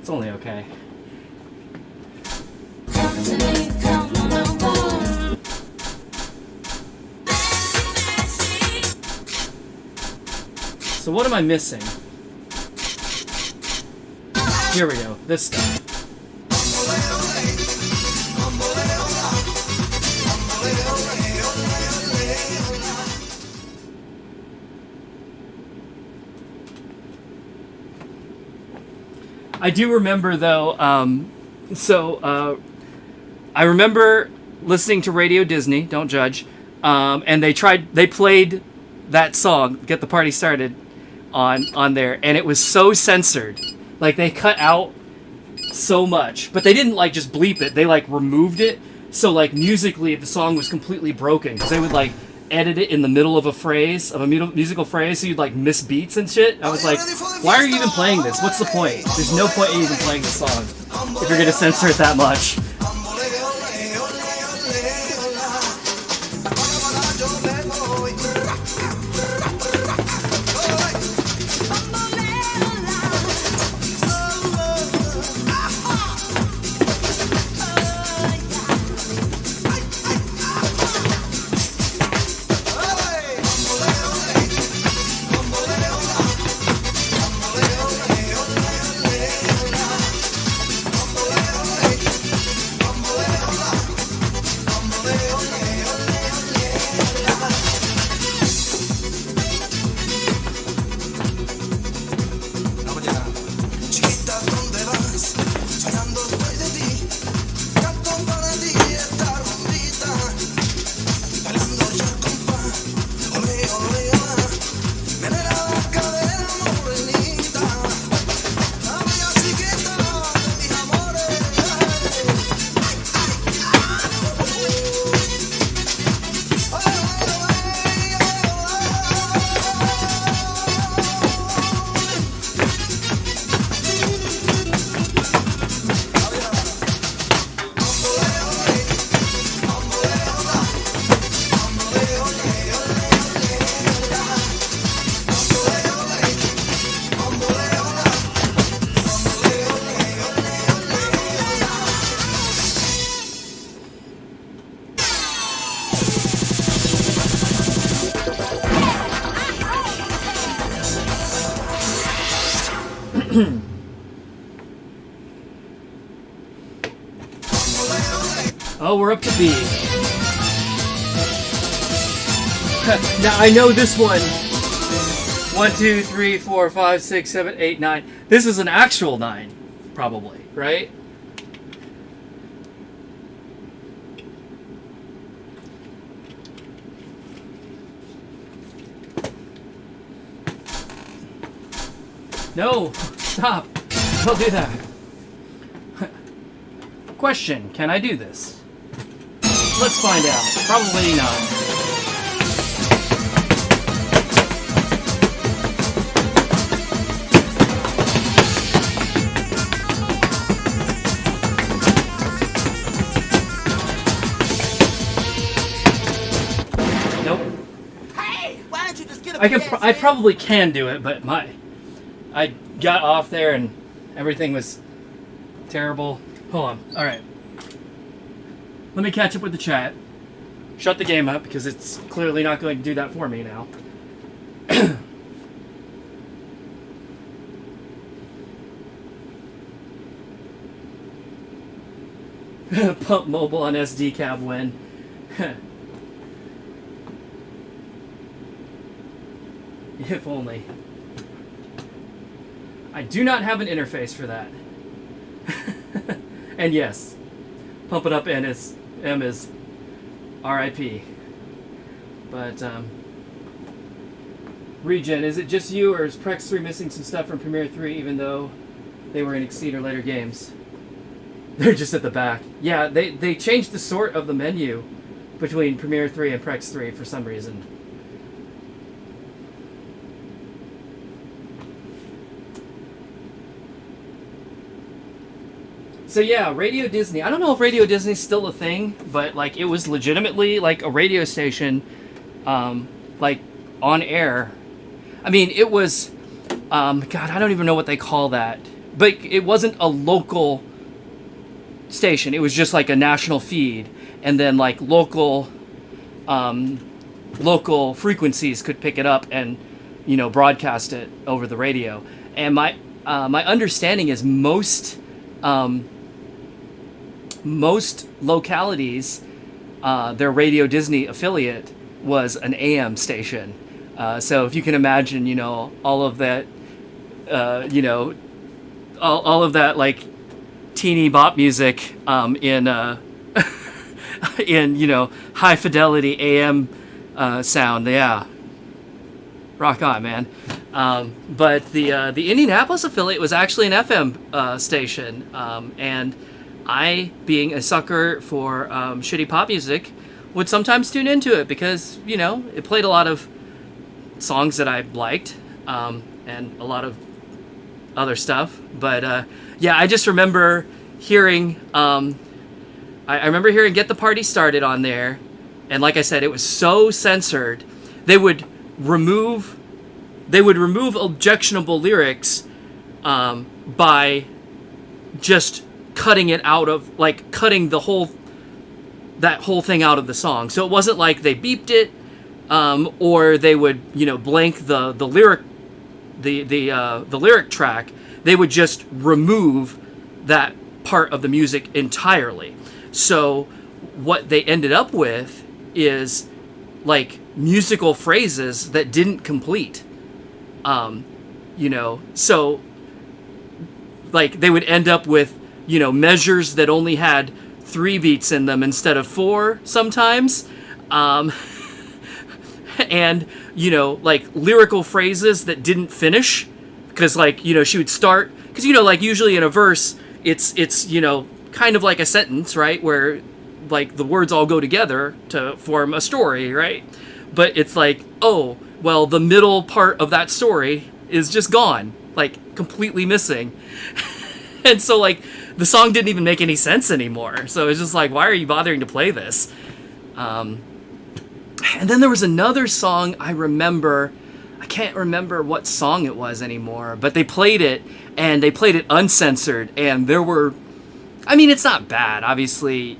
It's only okay. So what am I missing? Here we go. This stuff. I do remember though, I remember listening to Radio Disney, don't judge, and they played that song, Get the Party Started, on there, and it was so censored. Like, they cut out so much, but they didn't like just bleep it, they like removed it, so like musically the song was completely broken, because they would like edit it in the middle of a phrase, of a musical phrase, so you'd like miss beats and shit. I was like, why are you even playing this? What's the point? There's no point in even playing the song if you're gonna censor it that much. Oh, we're up to B. Now, I know this one. 1, 2, 3, 4, 5, 6, 7, 8, 9. This is an actual 9, probably, right? No! Stop! Don't do that. Question, can I do this? Let's find out. Probably not. Nope. Hey, why don't you just get a I probably can do it, but I got off there and everything was terrible. Hold on. All right. Let me catch up with the chat. Shut the game up because it's clearly not going to do that for me now. Pump Mobile on SD cab win. If only. I do not have an interface for that. And yes, Pump It Up M is RIP. But, Regen, is it just you or is Prex 3 missing some stuff from Premiere 3 even though they were in Exceed or later games? They're just at the back. Yeah, they changed the sort of the menu between Premiere 3 and Prex 3 for some reason. So yeah, Radio Disney. I don't know if Radio Disney's still a thing, but like it was legitimately like a radio station, like on air. I mean, it was, God, I don't even know what they call that, but it wasn't a local station. It was just like a national feed, and then like local frequencies could pick it up and, you know, broadcast it over the radio. And my understanding is most localities, their Radio Disney affiliate was an AM station. So if you can imagine, you know, all of that, you know, all of that like teeny bop music in in, you know, high fidelity AM sound. Yeah, rock on, man. But the Indianapolis affiliate was actually an FM station, and I, being a sucker for shitty pop music, would sometimes tune into it because, you know, it played a lot of songs that I liked, and a lot of other stuff. But yeah, I just remember hearing, I remember hearing "Get the Party Started" on there, and like I said, it was so censored. They would remove objectionable lyrics by just cutting it out of, like, cutting that whole thing out of the song. So it wasn't like they beeped it, or they would, you know, blank the lyric, the lyric track. They would just remove that part of the music entirely. So what they ended up with is like musical phrases that didn't complete. You know, so like they would end up with, you know, measures that only had 3 beats in them instead of 4 sometimes. And, you know, like lyrical phrases that didn't finish because, like, you know, she would start, because, you know, like usually in a verse, it's, you know, kind of like a sentence, right? Where like the words all go together to form a story, right? But it's like, oh, well, the middle part of that story is just gone, like completely missing. And so like the song didn't even make any sense anymore. So it's just like, why are you bothering to play this? And then there was another song I remember. I can't remember what song it was anymore, but they played it, and they played it uncensored, and there were, I mean, it's not bad, obviously.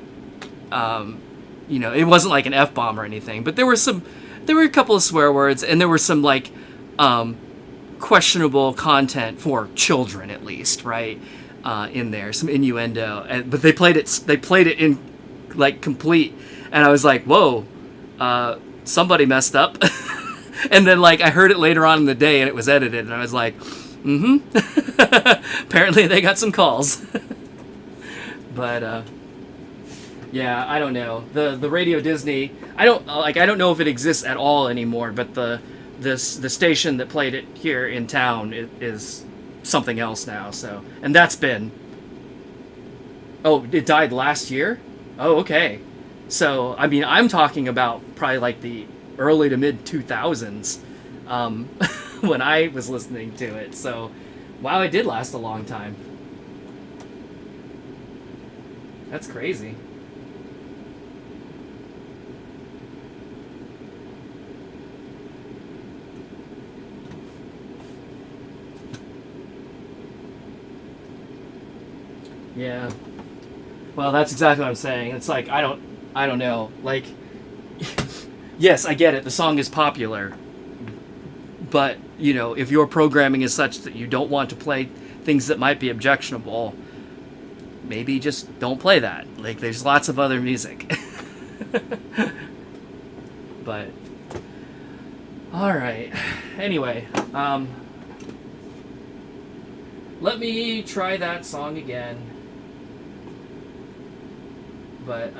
You know, it wasn't like an F-bomb or anything, but there were a couple of swear words, and there were some like questionable content for children, at least, right? In there, some innuendo, but they played it in like complete, and I was like, whoa, somebody messed up. And then like I heard it later on in the day and it was edited, and I was like, apparently they got some calls. But yeah, I don't know, the Radio Disney, I don't know if it exists at all anymore, but the station that played it here in town is something else now. So, and that's been, oh, it died last year? Oh, okay. So, I mean, I'm talking about probably like the early to mid 2000s when I was listening to it. So, wow, it did last a long time. That's crazy. Yeah. Well, that's exactly what I'm saying. It's like, I don't know. Like, yes, I get it. The song is popular. But, you know, if your programming is such that you don't want to play things that might be objectionable, maybe just don't play that. Like, there's lots of other music. But, alright. Anyway, let me try that song again. But,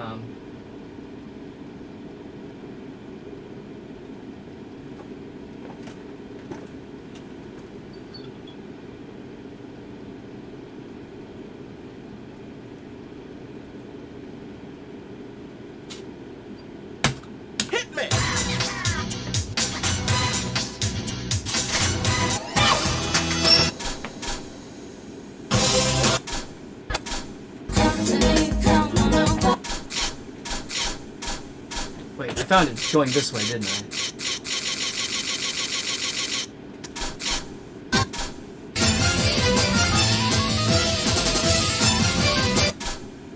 found it going this way, didn't I?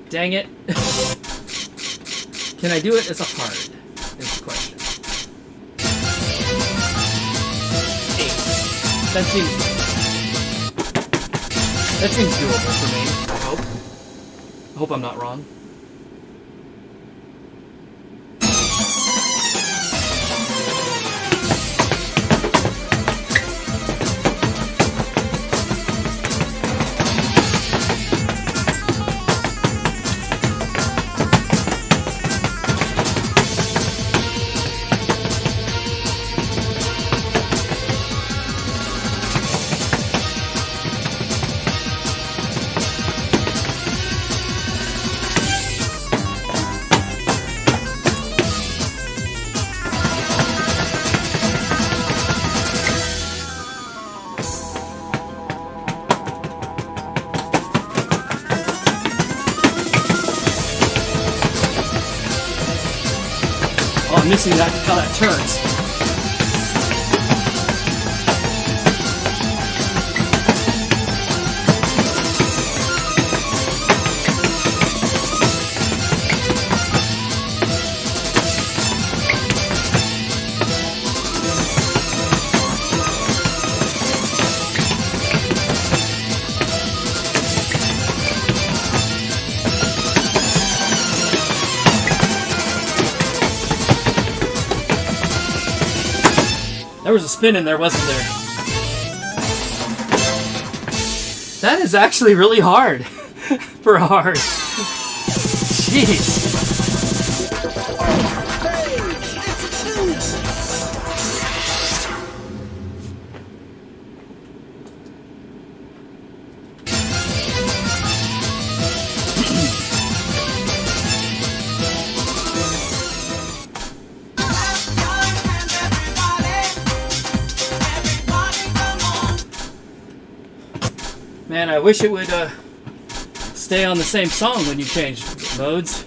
Dang it. Can I do it as a hard? Is the question. 8. That seems doable for me, I hope. I hope I'm not wrong. I'm missing that, how that turns. There was a spin in there, wasn't there? That is actually really hard for a hard. Jeez. Man, I wish it would stay on the same song when you change modes.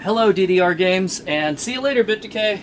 Hello, DDR Games, and see you later, Bit Decay.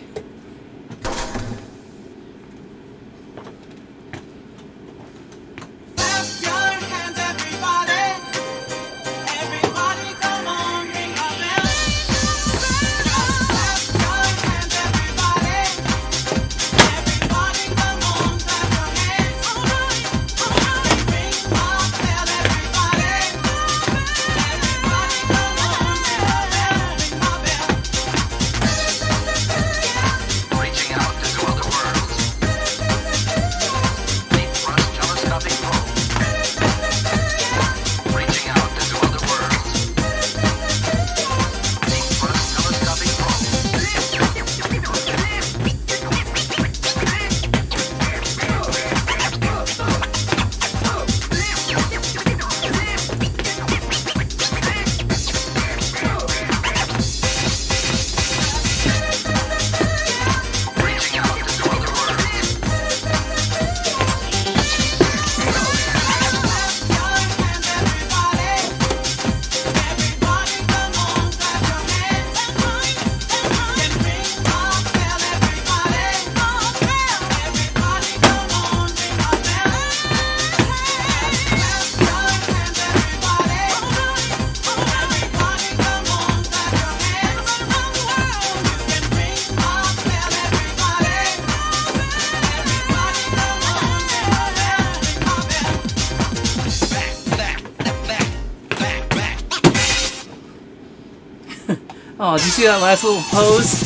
Oh, did you see that last little pose?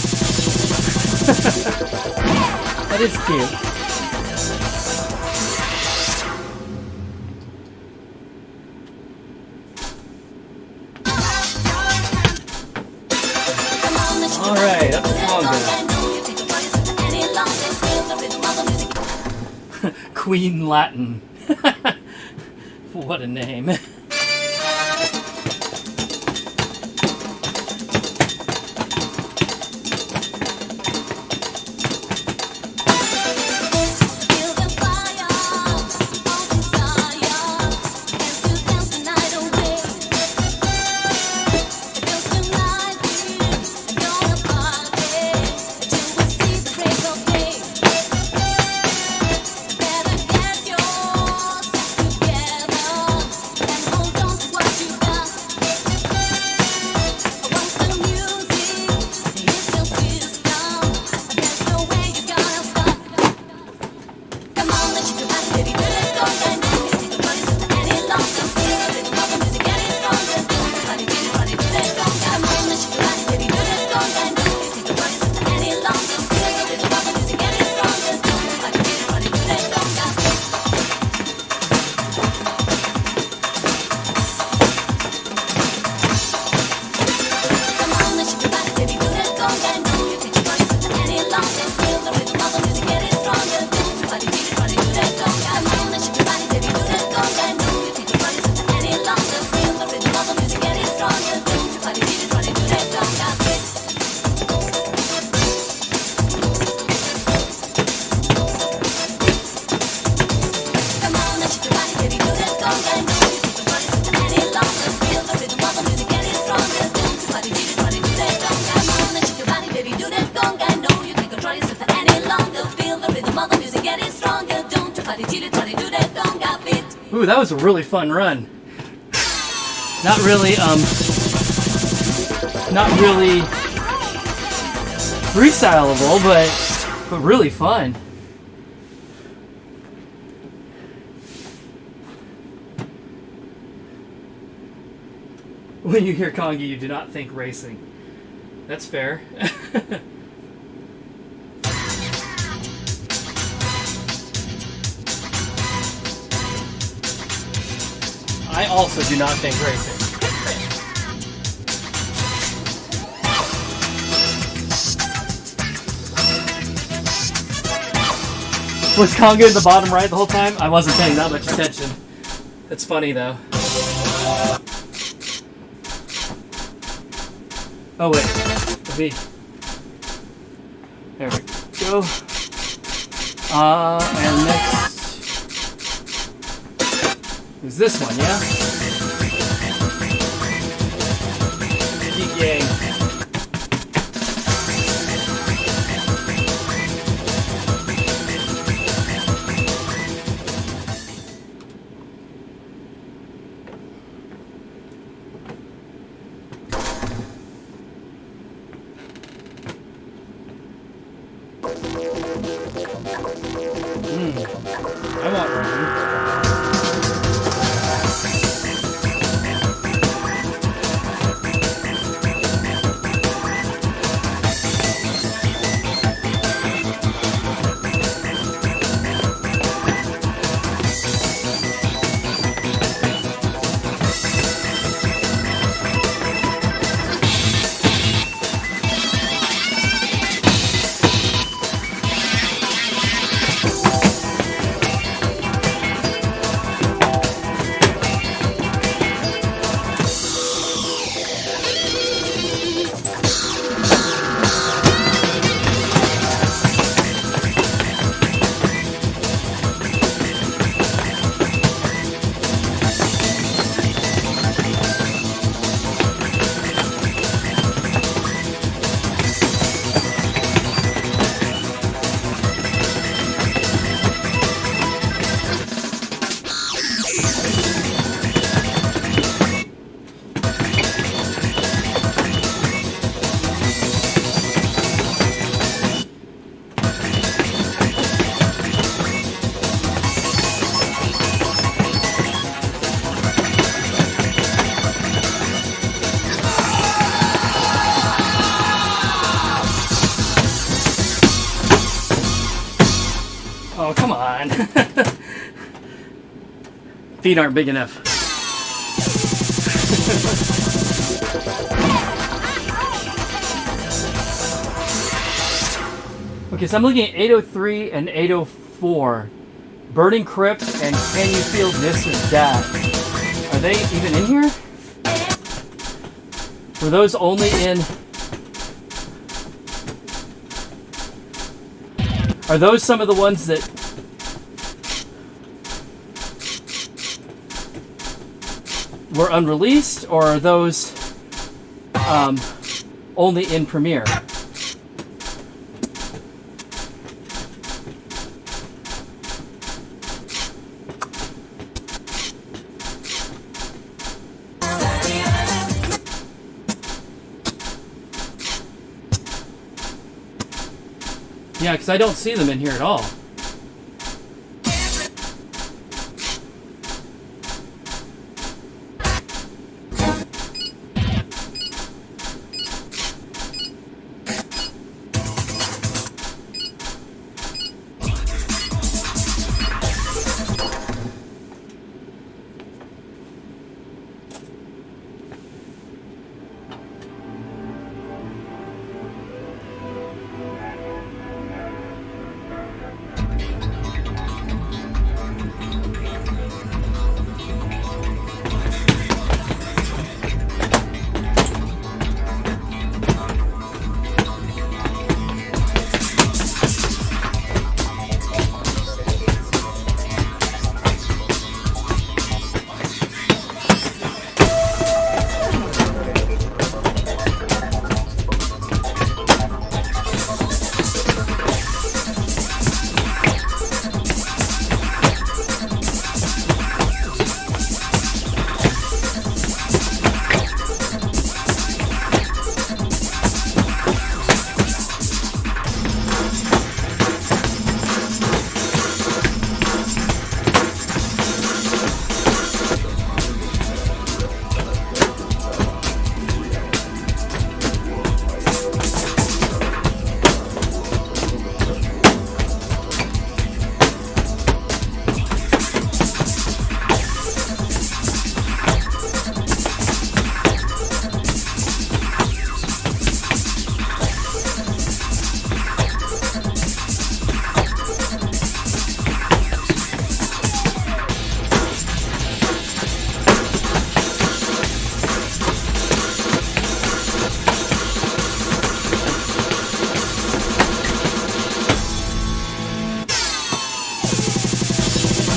That is cute. Alright, up to Congo. Queen Latin. What a name. longer. Feel the rhythm of the music getting stronger. Don't you party till you try to do that conga beat. Ooh, that was a really fun run. Not really freestyleable, but really fun. When you hear conga, you do not think racing. That's fair. I also do not think racing. Was conga in the bottom right the whole time? I wasn't paying that much attention. That's funny though. Oh wait, the B. There we go. And next is this one, yeah? Geek Yang. I want one. Oh, come on. Feet aren't big enough. Okay, so I'm looking at 803 and 804. Burning Crypt and Can You Feel This or That? Are they even in here? Were those only in... Are those some of the ones that were unreleased, or are those only in Premiere? Yeah, because I don't see them in here at all.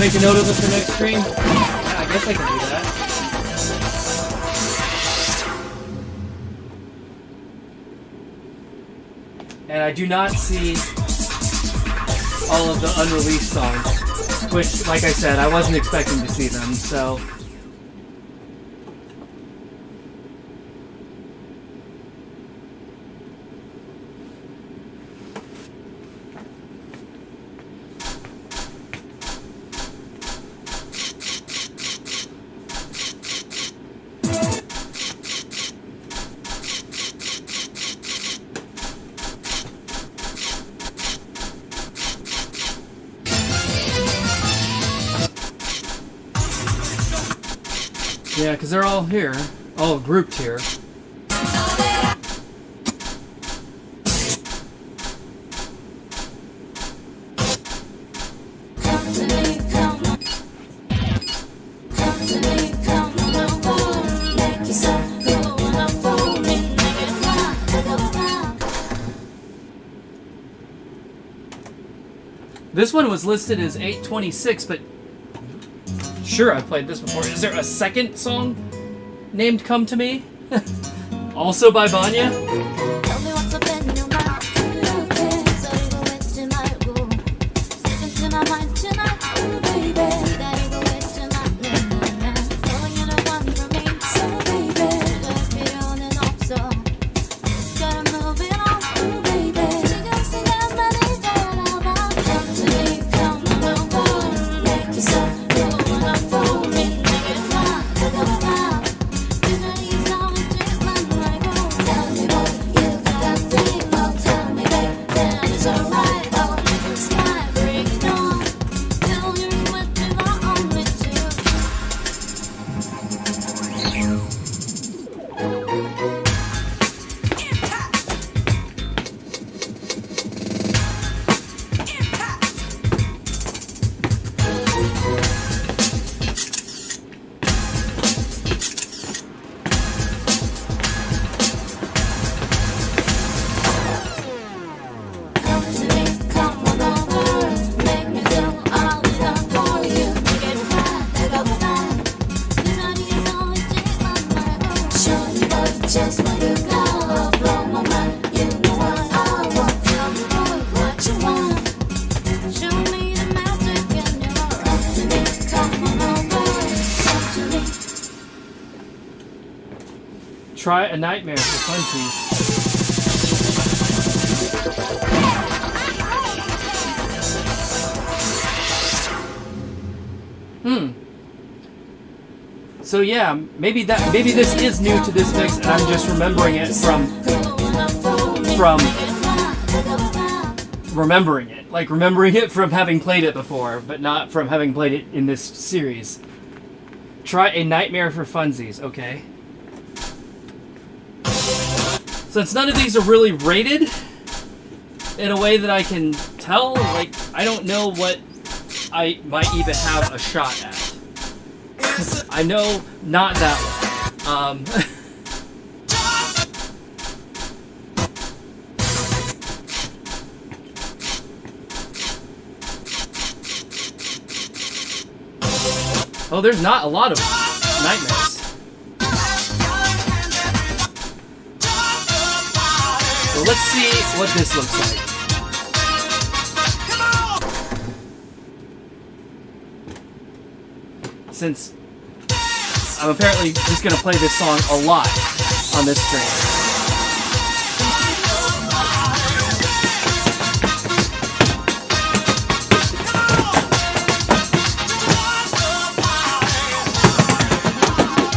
make a note of it for next stream. Yeah, I guess I can do that. And I do not see all of the unreleased songs, which, like I said, I wasn't expecting to see them, so... Yeah, because they're all here, all grouped here. This one was listed as 826, but sure, I've played this before. Is there a second song named Come to Me? Also by Banya? Try a nightmare for funsies. So yeah, maybe this is new to this mix, and I'm just remembering it from remembering it, like remembering it from having played it before, but not from having played it in this series. Try a nightmare for funsies, okay. Since none of these are really rated in a way that I can tell, like, I don't know what I might even have a shot at. I know not that one. Oh, there's not a lot of nightmares. So let's see what this looks like. Since I'm apparently just going to play this song a lot on this stream.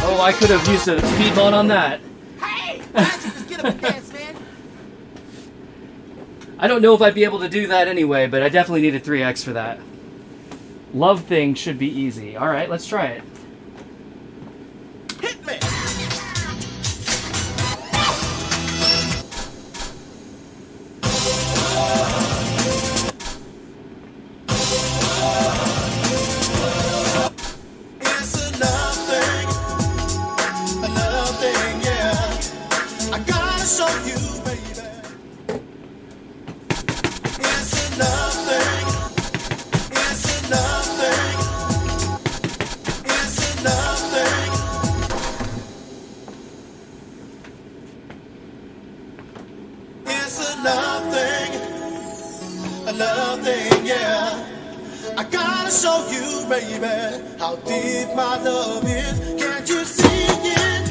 Oh, I could have used a speed bump on that. Hey! Why don't you just get up and dance, man? I don't know if I'd be able to do that anyway, but I definitely need a 3x for that. Love thing should be easy. Alright, let's try it. Hit me! It's another thing, yeah. I gotta show you, baby. It's another thing. show you, baby, how deep my love is. Can't you see it?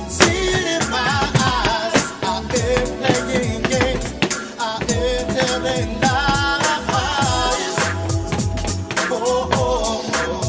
See it in my eyes. I am playing games. I am telling lies. Oh, oh, oh.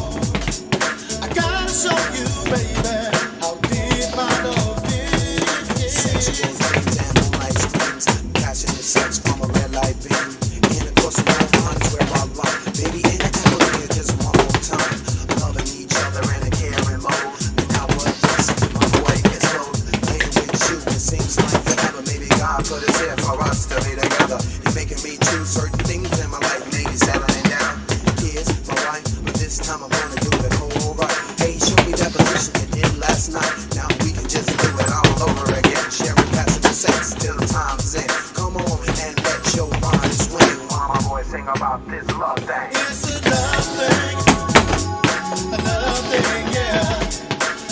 I gotta show you, baby, how deep my love is. Sexual dreams and moonlight screams, passionate sex from a red light beam. In a course of no mind is where I lie. Baby, in the apple here just one more time. Loving each other in a caring mode. And now what this, my boy gets low. Playing with you, it seems like forever. Maybe God put us here for us to be together. You're making me choose certain things in my life. Maybe settling down. Kids, my wife, but this time I'm gonna do it whole right. Hey, show me that position you did last night. Now we can just do it all over again. Sharing passionate sex till the time's in. Come on and let your body swing. While my boys sing about this love thing. It's a love thing, yeah.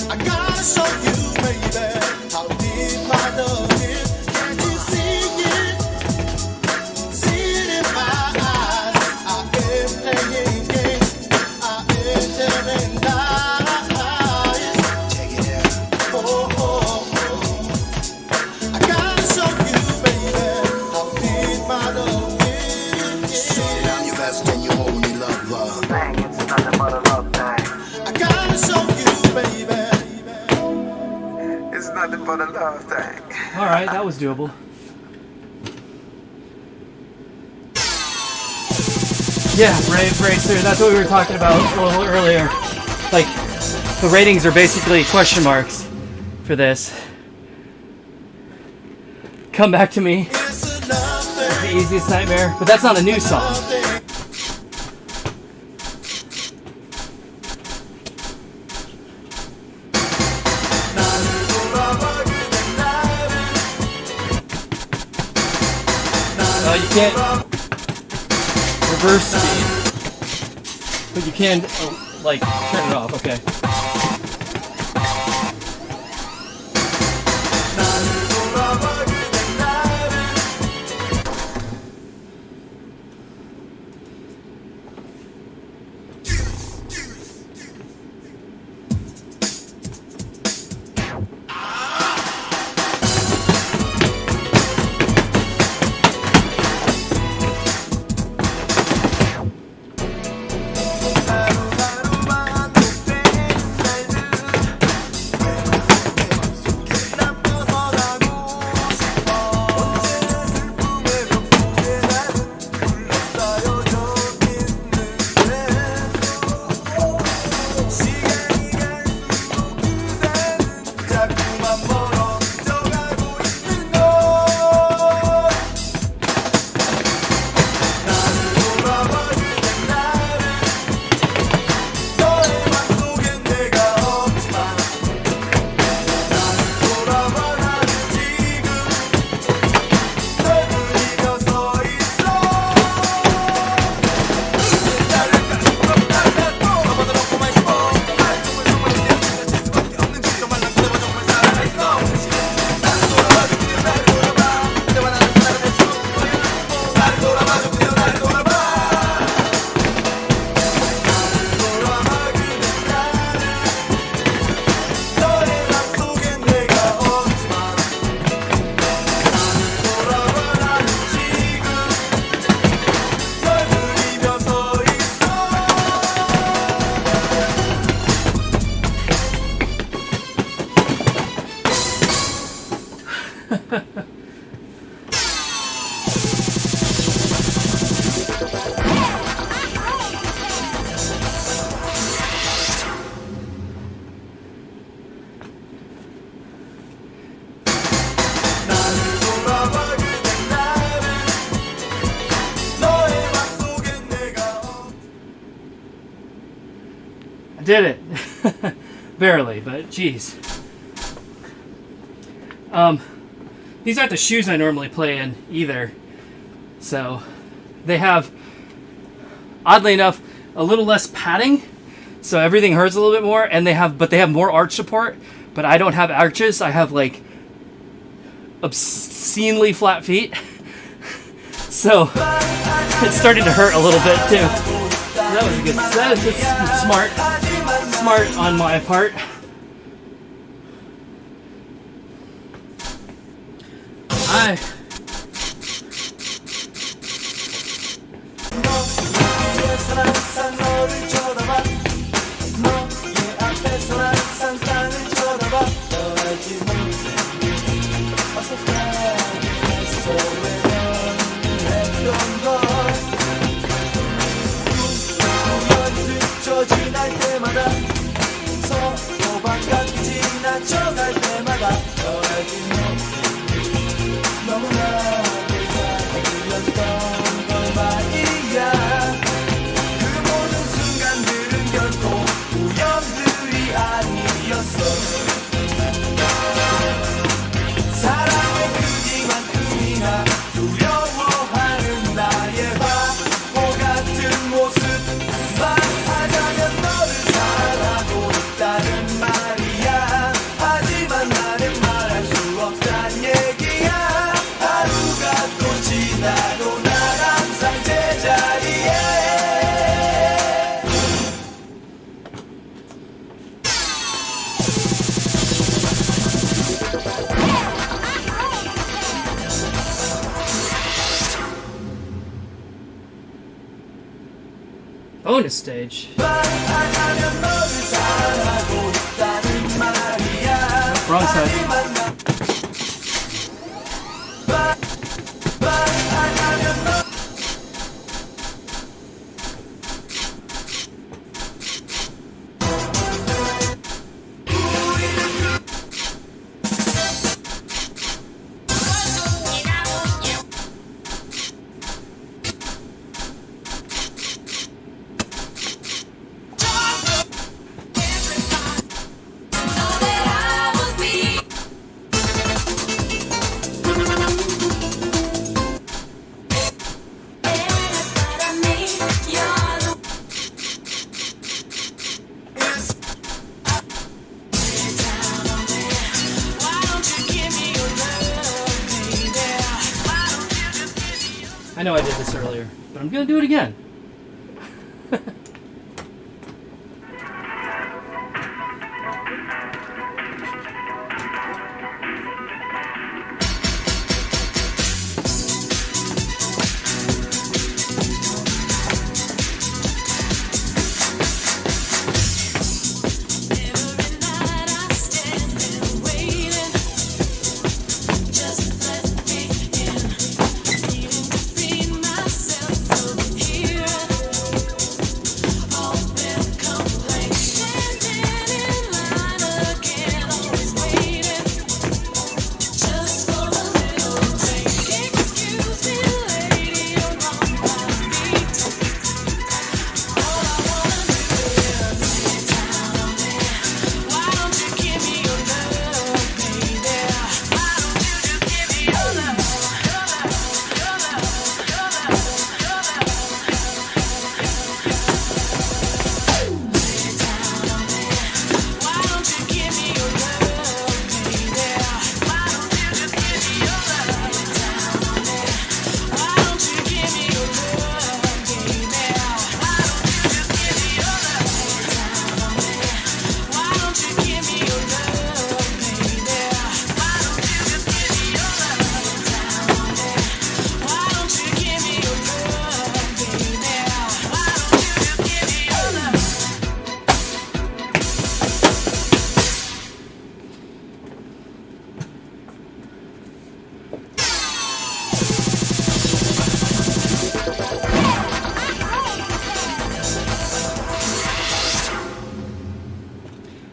I gotta show you, baby, how deep my love is. Can't you see it? See it in my eyes. I am playing games. I am telling lies. Check it out. Oh, oh, oh. I gotta show you, baby, how deep my love is. I'm your best when you only love. Thing, it's nothing but a love thing. I gotta show you, baby. It's nothing but a love thing. All right, that was doable. Yeah, Rave Racer. That's what we were talking about a little earlier. Like, the ratings are basically question marks for this. Come Back to Me. It's a love thing. The Easiest Nightmare. But that's not a new song. You can't reverse speed, but you can like turn it off. Okay. Did it. Barely, but geez. These aren't the shoes I normally play in either. So they have, oddly enough, a little less padding. So everything hurts a little bit more, and they have more arch support, but I don't have arches. I have like obscenely flat feet. So it's starting to hurt a little bit too. That was a good. That is smart on my part. 위에서 항상 너를 쳐다봐 너의 앞에서 항상 땅을 쳐다봐 떠나지 못해 어색하게 했어 왜 넌 했던 걸 우연히 스쳐 지날 때마다 서로 반갑게 지나쳐갈 때마다 떠나지 못해 너무나도 잘 들렸던 걸 말이야 그 모든 순간들은 결코 우연들이 아니었어 사랑의 크기만큼이나 두려워하는 나의 바보 같은 모습 말하자면 너를 사랑하고 있다는 말이야 하지만 나는 말할 수 없단 얘기야 하루가 또 지나도 난 항상 제자리에 Bonus stage. 말하자면 너를 사랑하고 있다는 말이야 Wrong side. 하지만 나 말하자면 너 I know I did this earlier, but I'm gonna do it again.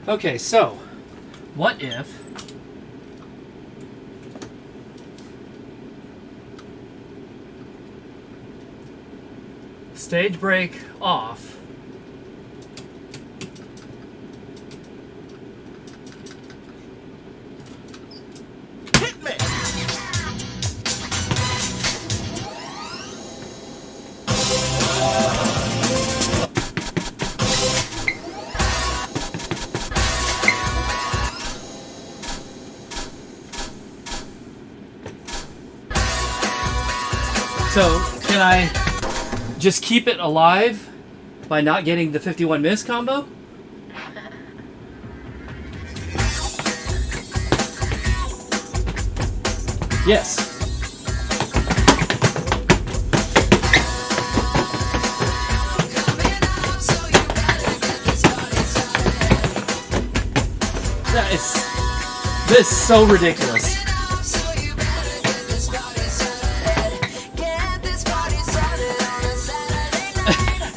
Okay, so what if stage break off hit me So, can I just keep it alive by not getting the 51 miss combo? Yes. This is so ridiculous.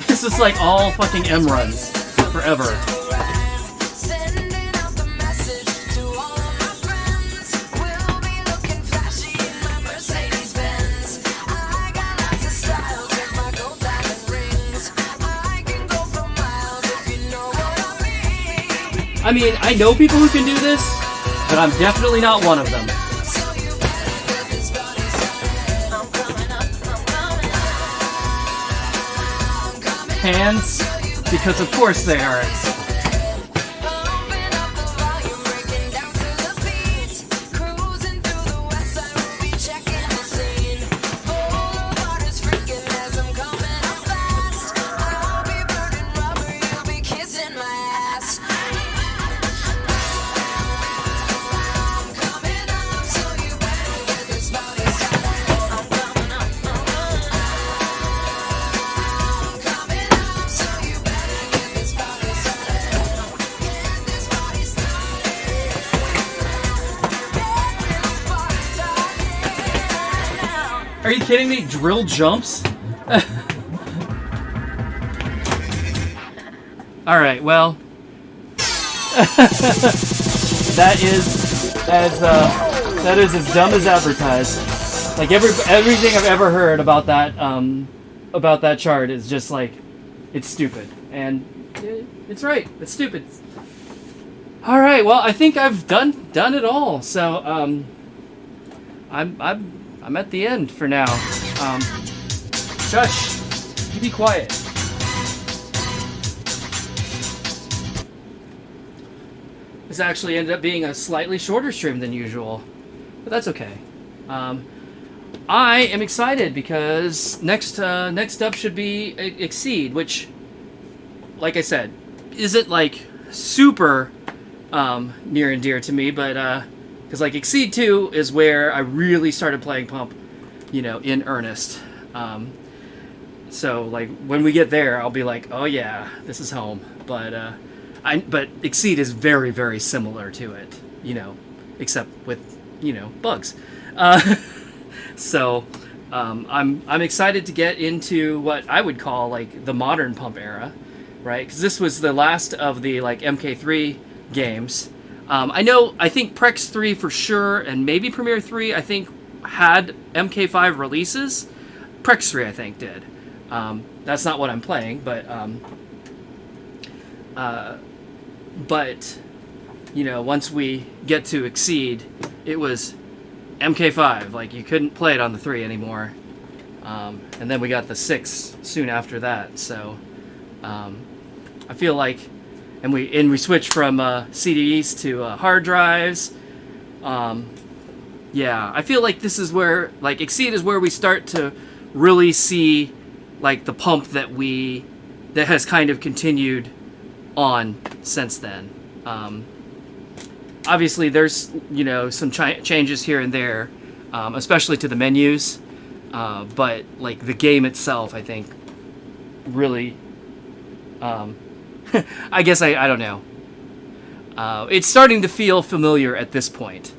This is like all fucking M runs forever. I mean, I know people who can do this, but I'm definitely not one of them. Hands, because of course they are. Are you kidding me? Drill jumps? Alright, well. that is as dumb as advertised. Like everything I've ever heard about that chart is just like, it's stupid. And it's right. It's stupid. Alright, well, I think I've done it all. So I'm at the end for now. Shush! You be quiet. This actually ended up being a slightly shorter stream than usual, but that's okay. I am excited because next up should be Exceed, which, like I said, isn't like super near and dear to me, but because like Exceed 2 is where I really started playing Pump, in earnest. So like when we get there, I'll be like, oh yeah, this is home. But Exceed is very, very similar to it, except with bugs. So I'm excited to get into what I would call like the modern Pump era, right? Because this was the last of the like MK3 games. I think Prex 3 for sure, and maybe Premiere 3, I think, had MK5 releases. Prex 3, I think, did. That's not what I'm playing, but once we get to Exceed, it was MK5. Like, you couldn't play it on the 3 anymore. And then we got the 6 soon after that, so I feel like... And we switched from CDs to hard drives. Yeah, I feel like this is where, like, Exceed is where we start to really see, like, the Pump that has kind of continued on since then. Obviously, there's, some changes here and there, especially to the menus. But, like, the game itself, I think, really... I guess I don't know. It's starting to feel familiar at this point.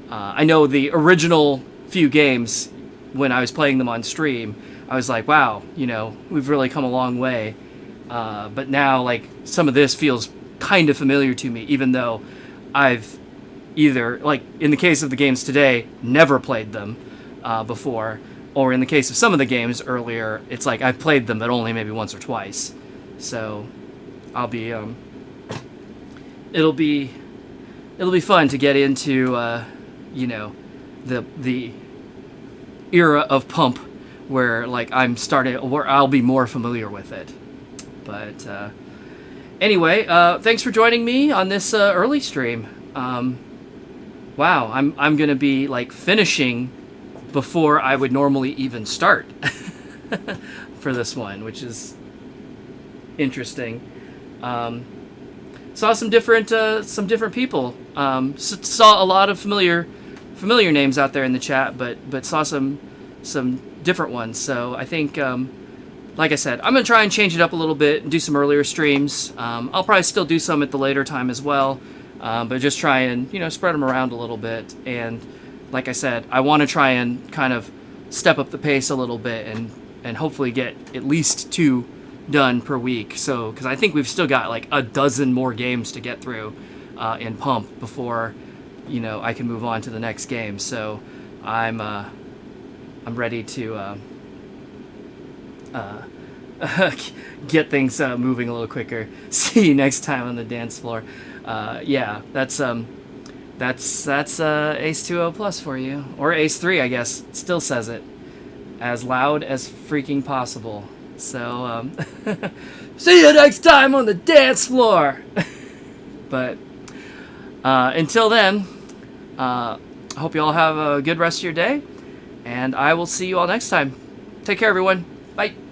I know the original few games, when I was playing them on stream, I was like, wow, we've really come a long way. But now, like, some of this feels kind of familiar to me, even though I've either, like, in the case of the games today, never played them before, or in the case of some of the games earlier, it's like I've played them, but only maybe once or twice. So... I'll be it'll be fun to get into the era of Pump where like where I'll be more familiar with it. But anyway, thanks for joining me on this early stream. Wow, I'm gonna be like finishing before I would normally even start for this one, which is interesting. Saw some different people. Saw a lot of familiar names out there in the chat, but saw some different ones. So I think, like I said, I'm gonna try and change it up a little bit and do some earlier streams. I'll probably still do some at the later time as well, but just try and spread them around a little bit. And like I said, I want to try and kind of step up the pace a little bit and hopefully get at least 2 done per week. So, because I think we've still got like a dozen more games to get through in Pump before I can move on to the next game. So I'm ready to get things moving a little quicker. See you next time on the dance floor. Yeah, that's Ace 2O plus for you, or Ace 3, I guess. It still says it as loud as freaking possible. So see you next time on the dance floor. But until then, I hope you all have a good rest of your day, and I will see you all next time. Take care, everyone. Bye.